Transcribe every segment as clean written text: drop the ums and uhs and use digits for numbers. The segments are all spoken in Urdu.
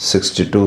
62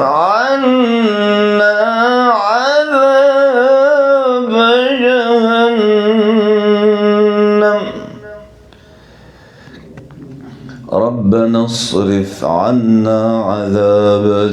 عنا عذاب جهنم ربنا اصرف عنا عذاب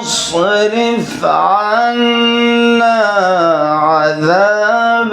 اصرف عنا عذاب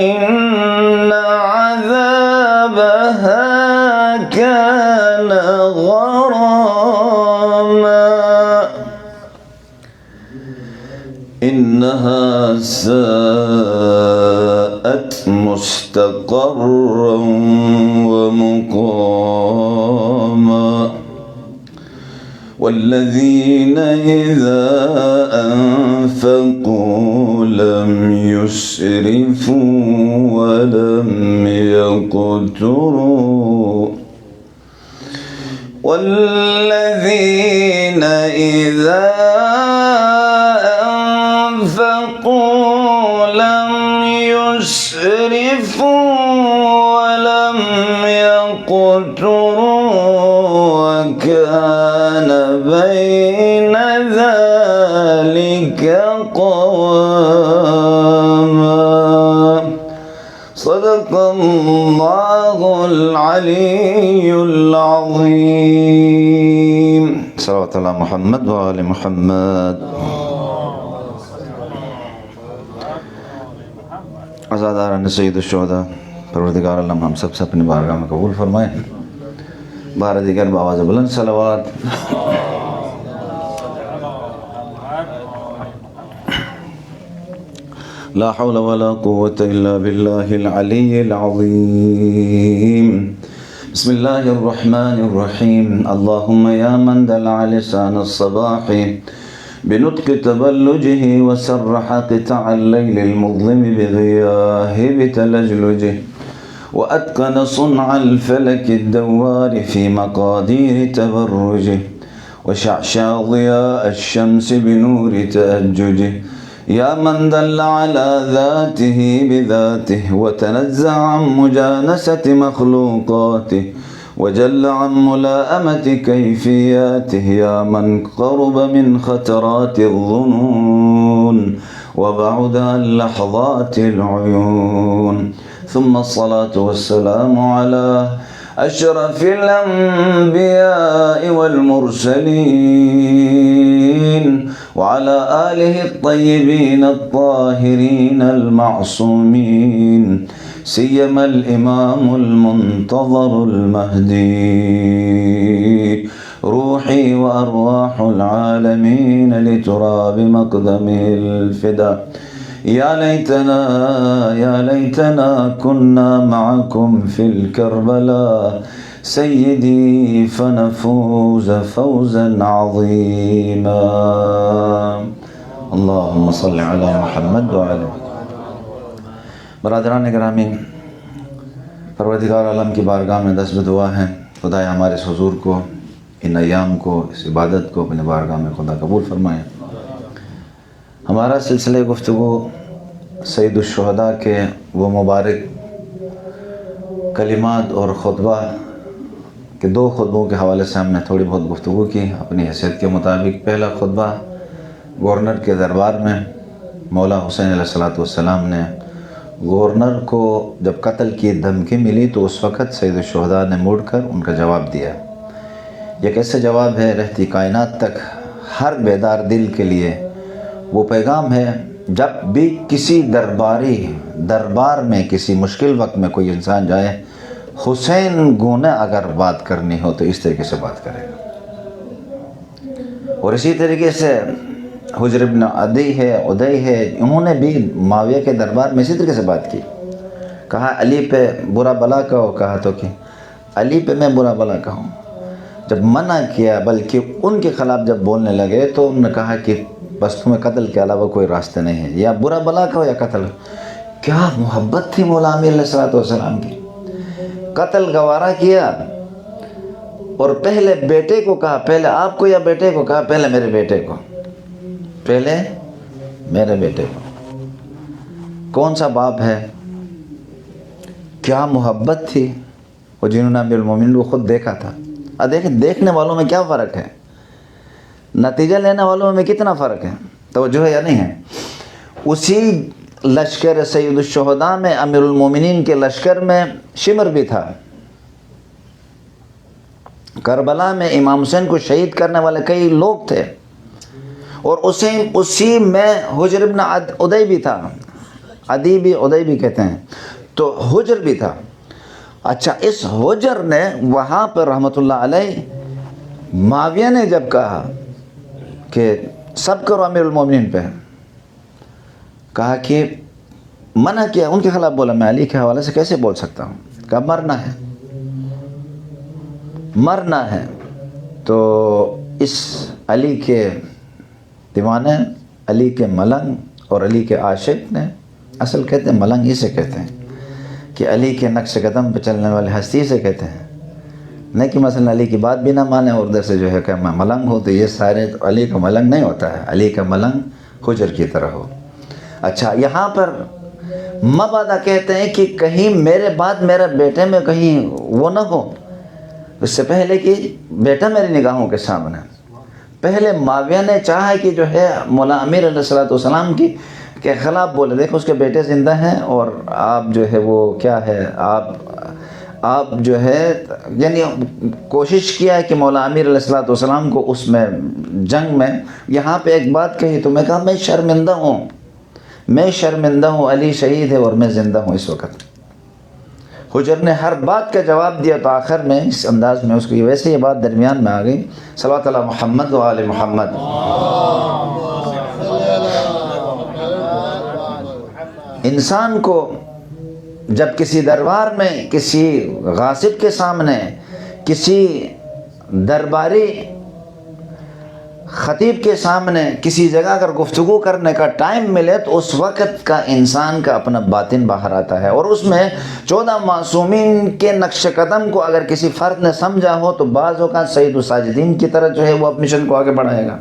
إن عذابها كان غراما إنها ساءت مستقرا ومقاما والذين إذا أنفقوا لم يسرفوا ولم يقتروا والذين إذا أنفقوا لم يسرفوا ولم يقتروا وكان بين ذلك قواما صدق الله العلي العظيم. صلوات الله محمد وآل محمد. عزاداران سید الشہداء، پروردگار عالم ہم سب سے اپنی بارگاہ میں قبول فرمائے. بار دیگر بآواز بلند صلوات. لا حول ولا قوة إلا بالله العلي العظيم. بسم الله الرحمن الرحيم. اللهم يا من دلع لسان الصباح بنطق تبلجه وسرح قطع الليل المظلم بغياه بتلجلجه وأتقن صنع الفلك الدوار في مقادير تبرجه وشعشع ضياء الشمس بنور تأججه يا من دل على ذاته بذاته وتنزع عن مجانسة مخلوقاته وجل عن ملاءمة كيفياته يا من قرب من خطرات الظنون وبعد عن لحظات العيون. ثم الصلاة والسلام على أشرف الأنبياء والمرسلين وعلى آله الطيبين الطاهرين المعصومين سيما الإمام المنتظر المهدي روحي وأرواح العالمين لتراب مقدمه الفدا. يا ليتنا كنا معكم في الكربلاء سيدي فنفوز فوزا عظيما. اللهم صل على محمد وعلى. برادران گرامی، پروردگار عالم کی بارگاہ میں دست دعا ہے، خدا ہمارے اس حضور کو، ان ایام کو، اس عبادت کو اپنے بارگاہ میں خدا قبول فرمائے. ہمارا سلسلہ گفتگو سید الشہداء کے وہ مبارک کلمات اور خطبہ کے دو خطبوں کے حوالے سے ہم نے تھوڑی بہت گفتگو کی اپنی حیثیت کے مطابق. پہلا خطبہ گورنر کے دربار میں مولا حسین علیہ السلام نے گورنر کو جب قتل کی دھمکی ملی تو اس وقت سید الشہداء نے مڑ کر ان کا جواب دیا. یہ کیسے جواب ہے؟ رہتی کائنات تک ہر بیدار دل کے لیے وہ پیغام ہے، جب بھی کسی دربار میں کسی مشکل وقت میں کوئی انسان جائے، حسین گونے اگر بات کرنی ہو تو اس طریقے سے بات کرے گا. اور اسی طریقے سے حجر ابن عدی ہے، انہوں نے بھی معاویہ کے دربار میں اسی طریقے سے بات کی. کہا علی پہ برا بلا کہو، کہا تو کہ علی پہ میں برا بلا کہوں. جب منع کیا بلکہ ان کے خلاف جب بولنے لگے تو انہوں نے کہا کہ بس تمہیں قتل کے علاوہ کوئی راستہ نہیں ہے، یا برا بلا کہو یا قتل. کیا محبت تھی مولا امیر علیہ السلام کی. قتل گوارا کیا اور پہلے بیٹے کو کہا، پہلے آپ کو یا بیٹے کو کہا؟ پہلے میرے بیٹے کو، پہلے میرے بیٹے کو. کون سا باپ ہے؟ کیا محبت تھی. وہ جنہوں نے امیر المومنین کو خود دیکھا تھا. دیکھیں دیکھنے والوں میں کیا فرق ہے، نتیجہ لینے والوں میں کتنا فرق ہے. توجہ ہے یا نہیں ہے؟ اسی لشکر سید الشہداء میں امیر المومنین کے لشکر میں شمر بھی تھا. کربلا میں امام حسین کو شہید کرنے والے کئی لوگ تھے، اور اسی میں حجر ابن عدی بھی تھا. عدی بھی کہتے ہیں، تو حجر بھی تھا. اچھا، اس حجر نے وہاں پر رحمۃ اللہ علیہ معاویہ نے جب کہا کہ سب کرو امیر المومنین پہ، کہا کہ منع کیا، ان کے خلاف بولا، میں علی کے حوالے سے کیسے بول سکتا ہوں؟ کہا مرنا ہے، مرنا ہے۔ تو اس علی کے دیوانے، علی کے ملنگ اور علی کے عاشق نے، اصل کہتے ہیں ملنگ اسے کہتے ہیں کہ علی کے نقش قدم پہ چلنے والے ہستی سے کہتے ہیں، نہیں کہ مثلا علی کی بات بھی نہ مانے اور ادھر سے جو ہے کہ میں ملنگ ہوں، تو یہ سارے تو علی کا ملنگ نہیں ہوتا ہے، علی کا ملنگ حجر کی طرح ہو۔ اچھا، یہاں پر مبادا کہتے ہیں کہ کہیں میرے بعد میرے بیٹے میں کہیں وہ نہ ہو، اس سے پہلے کہ بیٹا میری نگاہوں کے سامنے، پہلے معاویہ نے چاہا کہ جو ہے مولا امیر علیہ السلام کی کے خلاف بولے، دیکھو اس کے بیٹے زندہ ہیں اور آپ جو ہے وہ کیا ہے، آپ جو ہے یعنی کوشش کیا ہے کہ مولا امیر علیہ السلام کو اس میں جنگ میں یہاں پہ ایک بات کہی، تو میں کہا میں شرمندہ ہوں، میں شرمندہ ہوں، علی شہید ہے اور میں زندہ ہوں اس وقت۔ حجر نے ہر بات کا جواب دیا، تو آخر میں اس انداز میں اس کی ویسے یہ بات درمیان میں آ گئی، صلوات اللہ محمد و آل محمد۔ انسان کو جب کسی دربار میں، کسی غاصب کے سامنے، کسی درباری خطیب کے سامنے کسی جگہ اگر گفتگو کرنے کا ٹائم ملے، تو اس وقت کا انسان کا اپنا باطن باہر آتا ہے، اور اس میں 14 معصومین کے نقش قدم کو اگر کسی فرد نے سمجھا ہو تو بعض اوقات سید الساجدین کی طرح جو ہے وہ اپنے مشن کو آگے بڑھائے گا،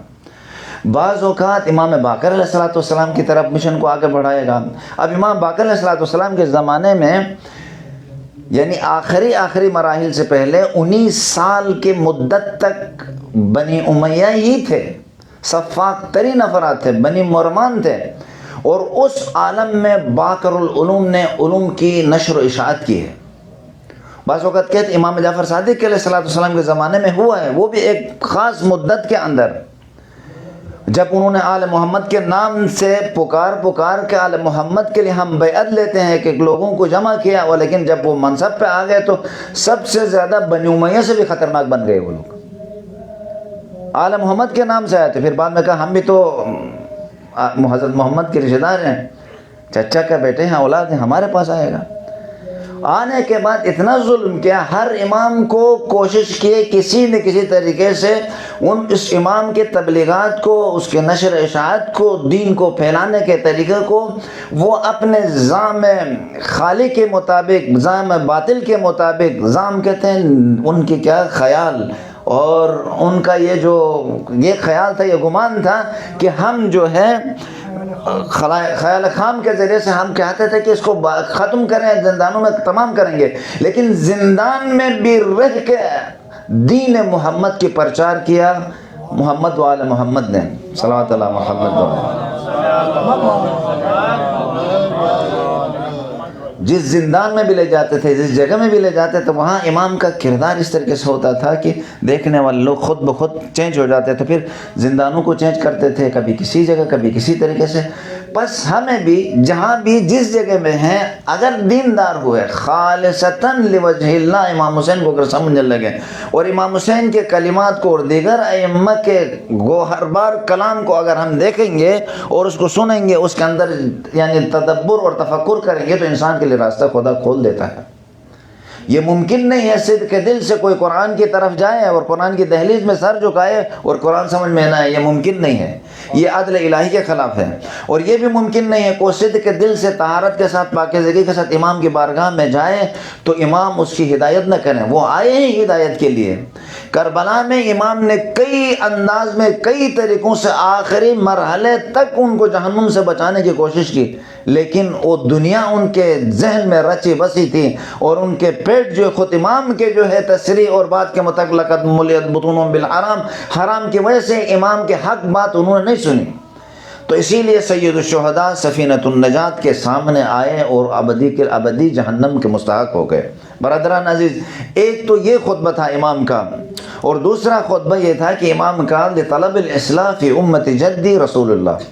بعض اوقات امام باقر علیہ السلام کی طرف مشن کو آگے بڑھائے گا۔ اب امام باقر علیہ السلام کے زمانے میں یعنی آخری مراحل سے پہلے 19 سال کی مدت تک بنی امیہ ہی تھے، صفاق ترین افراد تھے، بنی مروان تھے، اور اس عالم میں باقر العلوم نے علوم کی نشر و اشاعت کی ہے۔ بعض وقت کہتے امام جعفر صادق علیہ السلام کے زمانے میں ہوا ہے، وہ بھی ایک خاص مدت کے اندر، جب انہوں نے آل محمد کے نام سے پکار کے آل محمد کے لیے ہم بیعت لیتے ہیں کہ لوگوں کو جمع کیا، لیکن جب وہ منصب پہ آ گئے تو سب سے زیادہ بنی امیہ سے بھی خطرناک بن گئے وہ لوگ، آل محمد کے نام سے آئے تھے، پھر بعد میں کہا ہم بھی تو حضرت محمد کے رشتہ دار ہیں، چچا کے بیٹے ہیں، اولاد ہیں، ہمارے پاس آئے گا۔ آنے کے بعد اتنا ظلم کیا، ہر امام کو کوشش کیے کسی نہ کسی طریقے سے اس امام کے تبلیغات کو، اس کے نشر اشاعت کو، دین کو پھیلانے کے طریقے کو وہ اپنے زعم خالی کے مطابق، زعم باطل کے مطابق، زعم کہتے ہیں ان کی کیا خیال، اور ان کا یہ خیال تھا، یہ گمان تھا کہ ہم جو ہے خیال خام کے ذریعے سے ہم کہتے تھے کہ اس کو ختم کریں، زندانوں میں تمام کریں گے، لیکن زندان میں بھی رہ کے دین محمد کی پرچار کیا محمد و آل محمد نے، صلوات اللہ محمد و جس زندان میں بھی لے جاتے تھے، جس جگہ میں بھی لے جاتے تھے، وہاں امام کا کردار اس طریقے سے ہوتا تھا کہ دیکھنے والے لوگ خود بخود چینج ہو جاتے تھے، پھر زندانوں کو چینج کرتے تھے، کبھی کسی جگہ کبھی کسی طریقے سے۔ بس ہمیں بھی جہاں بھی جس جگہ میں ہیں، اگر دیندار ہوئے خالصتاً لوجہ اللہ، امام حسین کو اگر سمجھنے لگے اور امام حسین کے کلمات کو اور دیگر ائمہ کے گوہر بار کلام کو اگر ہم دیکھیں گے اور اس کو سنیں گے، اس کے اندر یعنی تدبر اور تفکر کریں گے، تو انسان کے لیے راستہ خدا کھول دیتا ہے۔ یہ ممکن نہیں ہے صدق کے دل سے کوئی قرآن کی طرف جائے اور قرآن کی دہلیز میں سر جھکائے اور قرآن سمجھ میں نہ آئے، یہ ممکن نہیں ہے، یہ عدل الہی کے خلاف ہے۔ اور یہ بھی ممکن نہیں ہے کوئی صدق کے دل سے طہارت کے ساتھ، پاکیزگی کے ساتھ امام کی بارگاہ میں جائے تو امام اس کی ہدایت نہ کریں، وہ آئے ہیں ہدایت کے لیے۔ کربلا میں امام نے کئی انداز میں، کئی طریقوں سے آخری مرحلے تک ان کو جہنم سے بچانے کی کوشش کی، لیکن وہ دنیا ان کے ذہن میں رچی بسی تھی، اور ان کے پیٹ جو خود امام کے جو ہے تصریح اور بات کے مطابق لقد ملیت بطونہم بالحرام، حرام کی وجہ سے امام کے حق بات انہوں نے نہیں سنی، تو اسی لیے سید الشہداء سفینۃ النجات کے سامنے آئے اور ابدی جہنم کے مستحق ہو گئے۔ برادران عزیز، ایک تو یہ خطبہ تھا امام کا، اور دوسرا خطبہ یہ تھا کہ امام کا لطلب الاصلاح فی امت جدی رسول اللہ،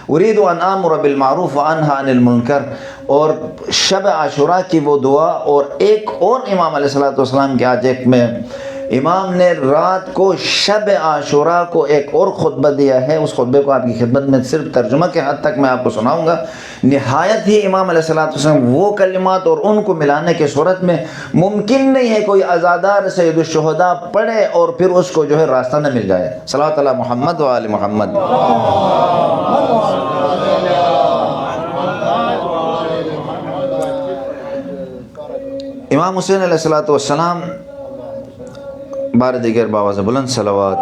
اريد ان امر بالمعروف وانهى عن المنکر، اور شب عاشوراء کی وہ دعا، اور ایک اور امام علیہ الصلوۃ والسلام کے آج ایک میں امام نے رات کو شب عاشوراء کو ایک اور خطبہ دیا ہے، اس خطبے کو آپ کی خدمت میں صرف ترجمہ کے حد تک میں آپ کو سناؤں گا۔ نہایت ہی امام علیہ السلام وہ کلمات اور ان کو ملانے کی صورت میں ممکن نہیں ہے کوئی عزادار سید الشہداء پڑھے اور پھر اس کو جو ہے راستہ نہ مل جائے۔ صلوات علی محمد و آل محمد۔ امام حسین علیہ السلام بار دیگر باواز بلند صلوات۔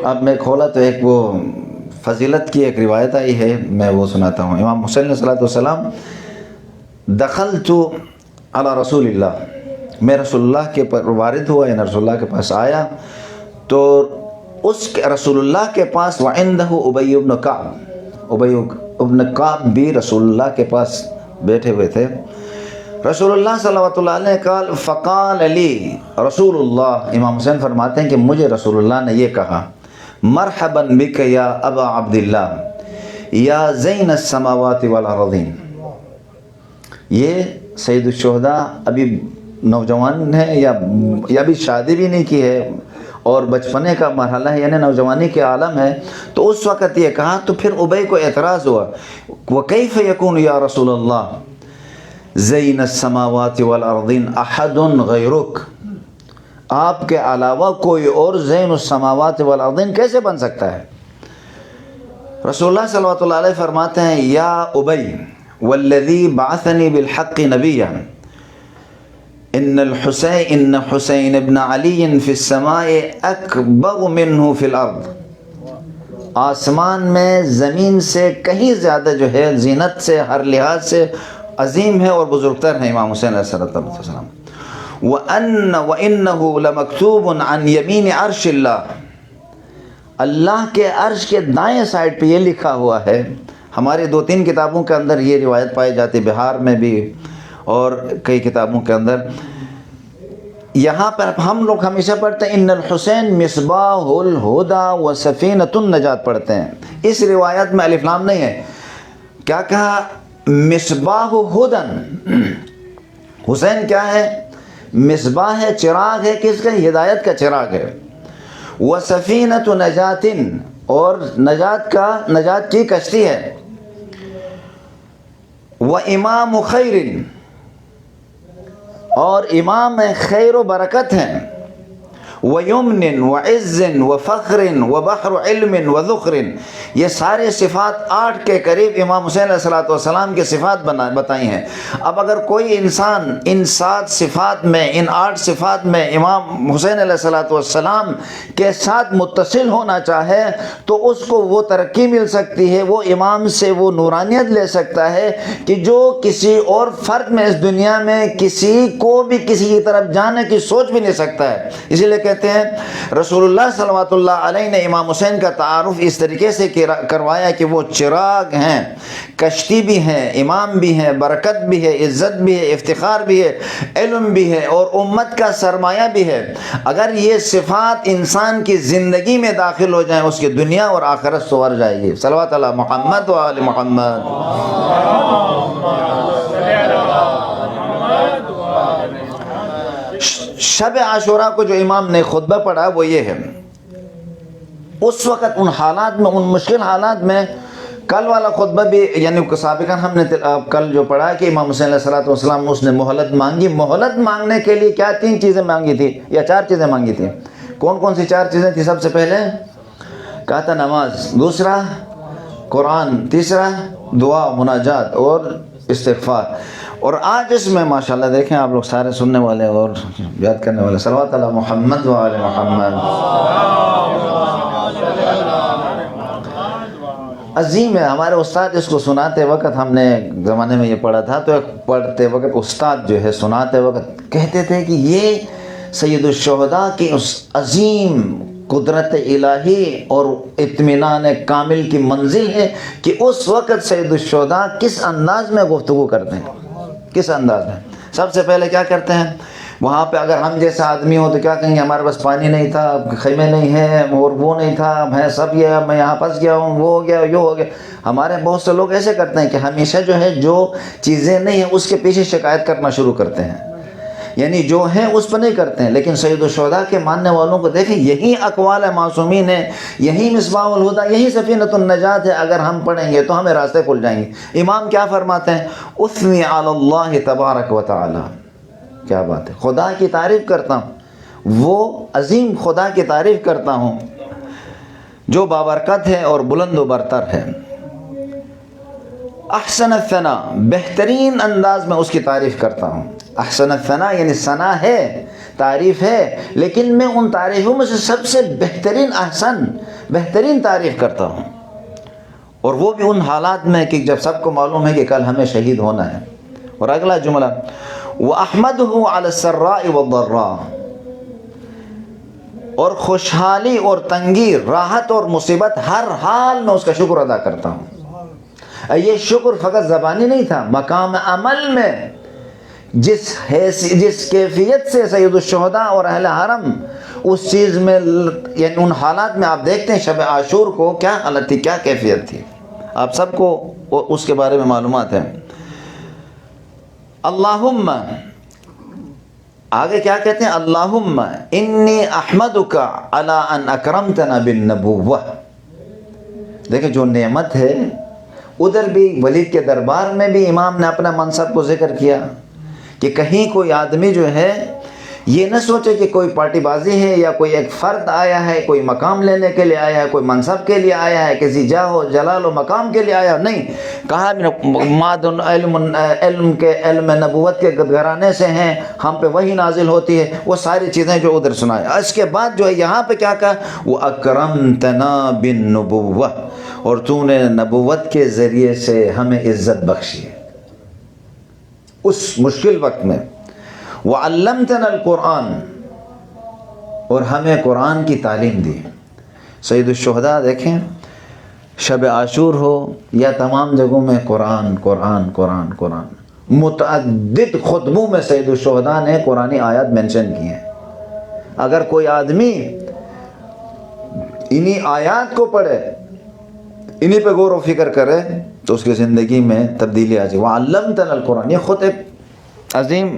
اب میں کھولا تو ایک وہ فضیلت کی ایک روایت آئی ہے، میں وہ سناتا ہوں۔ امام حسین علیہ السلام دخلت علی رسول اللہ، میں رسول اللہ کے پر وارد ہوا، یعنی رسول اللہ کے پاس آیا تو اس رسول اللہ کے پاس وعندہ ابی بن کعب، ابی بن کعب بھی رسول اللہ کے پاس بیٹھے ہوئے تھے۔ رسول اللہ صلی اللہ علیہ وسلم فقال علی رسول اللہ، امام حسین فرماتے ہیں کہ مجھے رسول اللہ نے یہ کہا، مرحبا بک یا ابا عبداللہ یا زین السماوات والارضین۔ یہ سید الشہداء ابھی نوجوان ہے یا ابھی شادی بھی نہیں کی ہے اور بچپنے کا مرحلہ ہے، یعنی نوجوانی کے عالم ہے، تو اس وقت یہ کہا تو پھر ابی کو اعتراض ہوا، وکیف یکون یا رسول اللہ زین السماوات والارضین احد غیرک، آپ کے علاوہ کوئی اور زین السماوات والارضین کیسے بن سکتا ہے؟ رسول اللہ صلی اللہ علیہ وسلم فرماتے ہیں، یا ابی والذی بعثنی بالحق نبیا ان حسین ابن علی فی السماء اکبر منہ فی الارض، آسمان میں زمین سے کہیں زیادہ جو ہے زینت سے ہر لحاظ سے عظیم ہے اور بزرگتر ہے امام حسین علیہ السلام۔ وَإِنَّهُ لَمَكْتُوبٌ عَنْ يَمِينِ عَرْشِ اللَّهِ، اللہ کے عرش کے دائیں سائڈ پہ یہ لکھا ہوا ہے، ہماری 2-3 کتابوں کے اندر یہ روایت پائی جاتی، بہار میں بھی اور کئی کتابوں کے اندر۔ یہاں پر ہم لوگ ہمیشہ پڑھتے ہیں ان الحسین مصباح الہدی و سفینۃ النجات پڑھتے ہیں، اس روایت میں الف لام نہیں ہے، کیا کہا؟ مصباح ہدن، حسین کیا ہے؟ مصباح ہے، چراغ ہے، کس کا؟ ہدایت کا چراغ ہے۔ وہ سفینۃ نجات، اور نجات کی کشتی ہے۔ وہ امام خیر، اور امام خیر و برکت ہیں۔ وَيُمْنٍ وَعِزٍ وَفَخْرٍ وَبَحْرُ عِلْمٍ وَذُخْرٍ، یہ سارے صفات 8 کے قریب امام حسین علیہ السلام کی صفات بتائی ہیں۔ اب اگر کوئی انسان ان 7 صفات میں، ان 8 صفات میں امام حسین علیہ السلام کے ساتھ متصل ہونا چاہے تو اس کو وہ ترقی مل سکتی ہے، وہ امام سے وہ نورانیت لے سکتا ہے کہ جو کسی اور فرد میں اس دنیا میں کسی کو بھی کسی کی طرف جانے کی سوچ بھی نہیں سکتا ہے۔ اسی لیے کہتے ہیں رسول اللہ صلی اللہ علیہ نے امام حسین کا تعارف اس طریقے سے کروایا کہ وہ چراغ ہیں، کشتی بھی ہیں، امام بھی ہیں، برکت بھی ہے، عزت بھی ہے، افتخار بھی ہے، علم بھی ہے اور امت کا سرمایہ بھی ہے۔ اگر یہ صفات انسان کی زندگی میں داخل ہو جائیں، اس کی دنیا اور آخرت سنور جائے گی۔ صلوات علی محمد و آل محمد۔ شب عاشوراء کو جو امام نے خطبہ پڑھا وہ یہ ہے، اس وقت ان حالات میں، ان مشکل حالات میں، کل والا خطبہ بھی یعنی سابقاً ہم نے کل جو پڑھا کہ امام حسین علیہ السلام اس نے مہلت مانگی، مہلت مانگنے کے لیے کیا 3 چیزیں مانگی تھی یا 4 چیزیں مانگی تھی؟ کون سی 4 چیزیں تھی؟ سب سے پہلے کہا تھا نماز، دوسرا قرآن، تیسرا دعا مناجات اور استغفار۔ اور آج اس میں ماشاءاللہ دیکھیں آپ لوگ سارے سننے والے اور یاد کرنے والے، صلوات علی محمد و آل محمد۔ عظیم ہے۔ ہمارے استاد اس کو سناتے وقت، ہم نے زمانے میں یہ پڑھا تھا، تو پڑھتے وقت استاد جو ہے سناتے وقت کہتے تھے کہ یہ سید الشہداء کی اس عظیم قدرت الہی اور اطمینان کامل کی منزل ہے کہ اس وقت سید الشہداء کس انداز میں گفتگو کرتے ہیں، کس انداز میں۔ سب سے پہلے کیا کرتے ہیں؟ وہاں پہ اگر ہم جیسا آدمی ہو تو کیا کہیں گے، ہمارے پاس پانی نہیں تھا، خیمے نہیں ہیں، اور وہ نہیں تھا، میں سب یہ، میں یہاں پھنس گیا ہوں، وہ ہو گیا، یہ ہو گیا۔ ہمارے بہت سے لوگ ایسے کرتے ہیں کہ ہمیشہ جو ہے جو چیزیں نہیں ہیں اس کے پیچھے شکایت کرنا شروع کرتے ہیں، یعنی جو ہیں اس پہ نہیں کرتے ہیں۔ لیکن سید الشہداء کے ماننے والوں کو دیکھیں، یہی اقوال معصومین ہیں، یہی مصباح الہدی، یہی سفینۃ النجات ہے۔ اگر ہم پڑھیں گے تو ہمیں راستے کھل جائیں گے۔ امام کیا فرماتے ہیں؟ اثنی علی اللہ تبارک و تعالی، کیا بات ہے، خدا کی تعریف کرتا ہوں، وہ عظیم خدا کی تعریف کرتا ہوں جو بابرکت ہے اور بلند و برتر ہے۔ احسن الثنا، بہترین انداز میں اس کی تعریف کرتا ہوں۔ احسن الثنا یعنی ثنا ہے، تعریف ہے، لیکن میں ان تعریفوں میں سے سب سے بہترین تعریف کرتا ہوں، اور وہ بھی ان حالات میں کہ جب سب کو معلوم ہے کہ کل ہمیں شہید ہونا ہے۔ اور اگلا جملہ، وَأَحْمَدُهُ عَلَى السَّرَّاءِ وَالضَّرَّاءِ، اور خوشحالی اور تنگی، راحت اور مصیبت، ہر حال میں اس کا شکر ادا کرتا ہوں۔ یہ شکر فقط زبانی نہیں تھا، مقام عمل میں جس کیفیت سے سید الشہداء اور اہل حرم اس چیز میں، یعنی ان حالات میں آپ دیکھتے ہیں شب عاشور کو کیا حالت تھی، کیا کیفیت تھی، آپ سب کو اس کے بارے میں معلومات ہیں۔ اللہم، آگے کیا کہتے ہیں؟ اللہم انی احمدک علی ان اکرمتنا بالنبوہ۔ دیکھیں جو نعمت ہے، ادھر بھی ولید کے دربار میں بھی امام نے اپنا منصب کو ذکر کیا کہ کہیں کوئی آدمی جو ہے یہ نہ سوچے کہ کوئی پارٹی بازی ہے یا کوئی ایک فرد آیا ہے، کوئی مقام لینے کے لیے آیا ہے، کوئی منصب کے لیے آیا ہے، کسی جاہ و جلال و مقام کے لیے آیا، نہیں کہا مادن علم نبوت کے گھرانے سے ہیں، ہم پہ وہی نازل ہوتی ہے، وہ ساری چیزیں جو ادھر سنائے۔ اس کے بعد جو ہے یہاں پہ کیا کہا؟ وَأَكْرَمْتَنَا بِالنُّبُوَّةِ، اور تو نے نبوت کے ذریعے سے ہمیں عزت بخشی اس مشکل وقت میں۔ وَعَلَّمْتَنَا الْقُرْآنَ، اور ہمیں قرآن کی تعلیم دی۔ سید الشہداء دیکھیں، شب عاشور ہو یا تمام جگہوں میں قرآن قرآن قرآن قرآن، متعدد خطبوں میں سید الشہداء نے قرآنی آیات مینشن کی ہیں۔ اگر کوئی آدمی انہی آیات کو پڑھے، انہی پہ غور و فکر کرے، تو اس کی زندگی میں تبدیلی آ جائے۔ وَعَلَّمْتَنَا الْقُرْآنَ، یہ خود ایک عظیم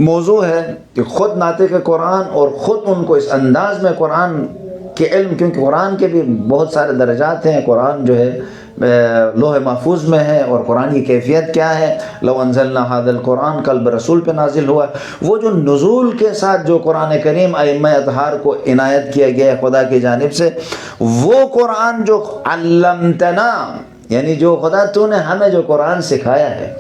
موضوع ہے کہ خود ناطق قرآن اور خود ان کو اس انداز میں قرآن کے علم، کیونکہ قرآن کے بھی بہت سارے درجات ہیں، قرآن جو ہے لوح محفوظ میں ہے، اور قرآن کی کیفیت کیا ہے؟ لو انزلنا هذا القرآن، قلب رسول پہ نازل ہوا۔ وہ جو نزول کے ساتھ جو قرآن کریم ائمہ اطہار کو عنایت کیا گیا ہے خدا کی جانب سے، وہ قرآن جو علمتنا، یعنی جو خدا تو نے ہمیں جو قرآن سکھایا ہے،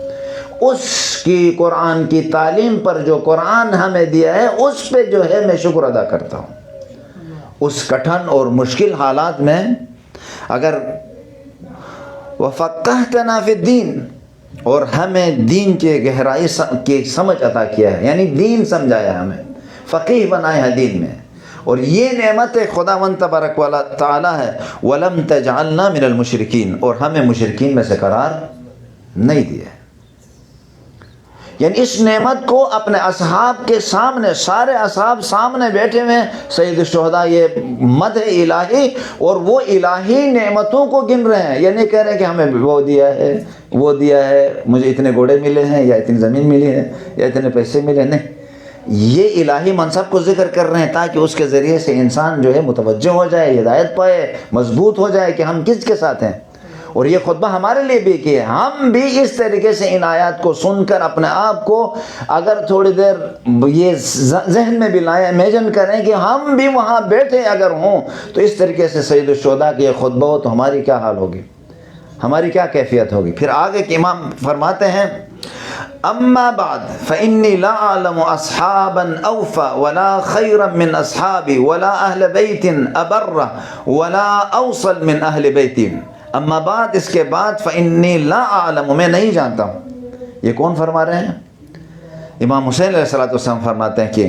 اس کی قرآن کی تعلیم پر جو قرآن ہمیں دیا ہے، اس پہ جو ہے میں شکر ادا کرتا ہوں۔ اس کٹھن اور مشکل حالات میں اگر وَفَقَّهْتَنَا فِي الدِّينِ، اور ہمیں دین کے گہرائی کی سمجھ عطا کیا ہے، یعنی دین سمجھایا، ہمیں فقیہ بنایا ہے دین میں، اور یہ نعمت خداوند تبارک و تعالی ہے۔ وَلَمْ تَجْعَلْنَا مِنَ الْمُشْرِكِينَ، اور ہمیں مشرکین میں سے قرار نہیں دیا۔ یعنی اس نعمت کو اپنے اصحاب کے سامنے، سارے اصحاب سامنے بیٹھے ہوئے، سید الشہداء یہ مدح الہی اور وہ الہی نعمتوں کو گن رہے ہیں، یہ نہیں کہہ رہے کہ ہمیں وہ دیا ہے، وہ دیا ہے، مجھے اتنے گھوڑے ملے ہیں یا اتنی زمین ملی ہے یا اتنے پیسے ملے، نہیں، یہ الہی منصب کو ذکر کر رہے ہیں تاکہ اس کے ذریعے سے انسان جو ہے متوجہ ہو جائے، ہدایت پائے، مضبوط ہو جائے کہ ہم کس کے ساتھ ہیں۔ اور یہ خطبہ ہمارے لیے بھی کیا ہے، ہم بھی اس طریقے سے ان آیات کو سن کر اپنے آپ کو اگر تھوڑی دیر یہ ذہن میں بھی لائیں، امیجن کریں کہ ہم بھی وہاں بیٹھے اگر ہوں تو اس طریقے سے سید الشہداء کی یہ خطبہ ہو تو ہماری کیا حال ہوگی، ہماری کیا کیفیت ہوگی۔ پھر آگے کہ امام فرماتے ہیں، اما بعد فإنی لا اعلم اصحابا اوفى ولا خيرا من اصحابي ولا اہل بیت ابر ولا اوصل من اہل بیت۔ اما بعد، اس کے بعد، فإنی لا اعلم، میں نہیں جانتا ہوں۔ یہ کون فرما رہے ہیں؟ امام حسین علیہ السلام فرماتے ہیں کہ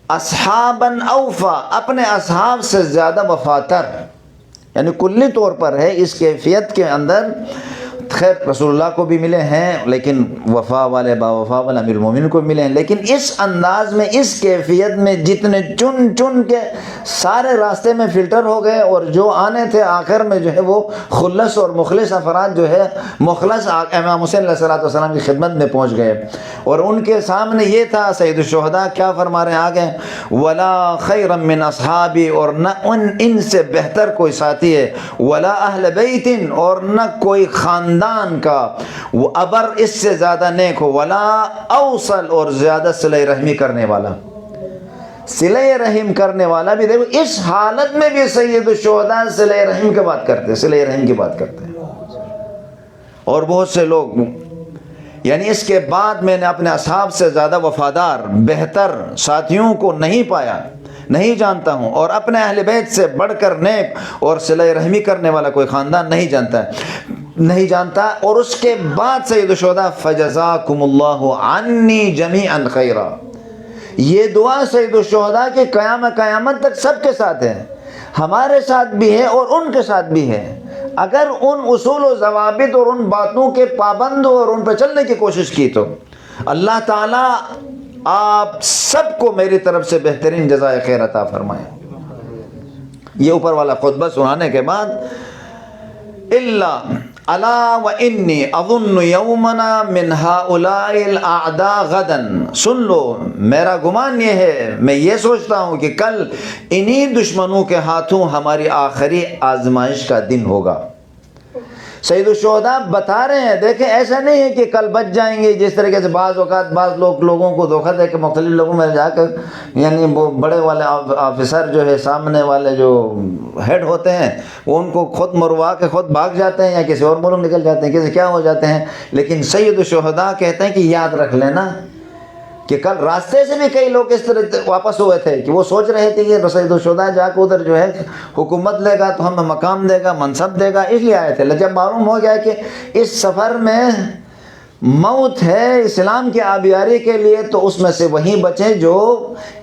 اصحابا اوفا، اپنے اصحاب سے زیادہ وفاتر، یعنی کلی طور پر ہے اس کیفیت کے اندر خیر رسول اللہ کو بھی ملے ہیں لیکن وفا والے با وفا والے امیر المومنین کو بھی ملے ہیں، لیکن اس انداز میں اس کیفیت میں جتنے چن چن کے سارے راستے میں فلٹر ہو گئے، اور جو آنے تھے آخر میں جو ہے وہ خلص اور مخلص افراد جو ہے مخلص امام حسین علیہ السلام کی خدمت میں پہنچ گئے، اور ان کے سامنے یہ تھا سید الشہداء کیا فرما رہے ہیں آگے، ولا خیر من اصحابی، اور نہ ان سے بہتر کوئی ساتھی ہے، ولا اہل بیت، اور نہ کوئی خاندان کا وہ ابر اس سے زیادہ نیک ہو، ولا اوصل، اور زیادہ صلہ رحمی کرنے والا، صلہ رحم کرنے والا بھی دیکھو اس حالت میں بھی سید الشہداء صلہ رحم کی بات کرتے ہیں، صلہ رحم کی بات کرتے ہیں۔ اور بہت سے لوگ یعنی اس کے بعد میں نے اپنے اصحاب سے زیادہ وفادار بہتر ساتھیوں کو نہیں پایا، نہیں جانتا ہوں، اور اپنے اہل بیت سے بڑھ کر نیک اور صلہ رحمی کرنے والا کوئی خاندان نہیں جانتا۔ اور اس کے بعد سید الشہداء فجزاکم اللہ عنی جمیعا خیرا، یہ دعا سید الشہداء کے قیامت تک سب کے ساتھ ہے، ہمارے ساتھ بھی ہے اور ان کے ساتھ بھی ہے۔ اگر ان اصول و ضوابط اور ان باتوں کے پابند اور ان پر چلنے کی کوشش کی تو اللہ تعالیٰ آپ سب کو میری طرف سے بہترین جزائے خیر عطا فرمائے۔ یہ اوپر والا خطبہ سنانے کے بعد الا وانی اظن یومنا من هؤلاء الاعداء غدا، سن لو میرا گمان یہ ہے، میں یہ سوچتا ہوں کہ کل انہی دشمنوں کے ہاتھوں ہماری آخری آزمائش کا دن ہوگا۔ سید الشہداء بتا رہے ہیں دیکھیں ایسا نہیں ہے کہ کل بچ جائیں گے، جس طریقے سے بعض اوقات بعض لوگوں کو دھوکہ دے کے مختلف لوگوں میں جا کر یعنی وہ بڑے والے آفیسر جو ہے سامنے والے جو ہیڈ ہوتے ہیں وہ ان کو خود مروا کے خود بھاگ جاتے ہیں یا کسی اور ملک نکل جاتے ہیں، کسی کیا ہو جاتے ہیں۔ لیکن سید الشہداء کہتے ہیں کہ یاد رکھ لینا کہ کل راستے سے بھی کئی لوگ اس طرح واپس ہوئے تھے کہ وہ سوچ رہے تھے کہ سید الشہداء جا کے ادھر جو ہے حکومت لے گا تو ہمیں مقام دے گا، منصب دے گا، اس لیے آئے تھے۔ جب معلوم ہو گیا کہ اس سفر میں موت ہے اسلام کی آبیاری کے لیے تو اس میں سے وہی بچے جو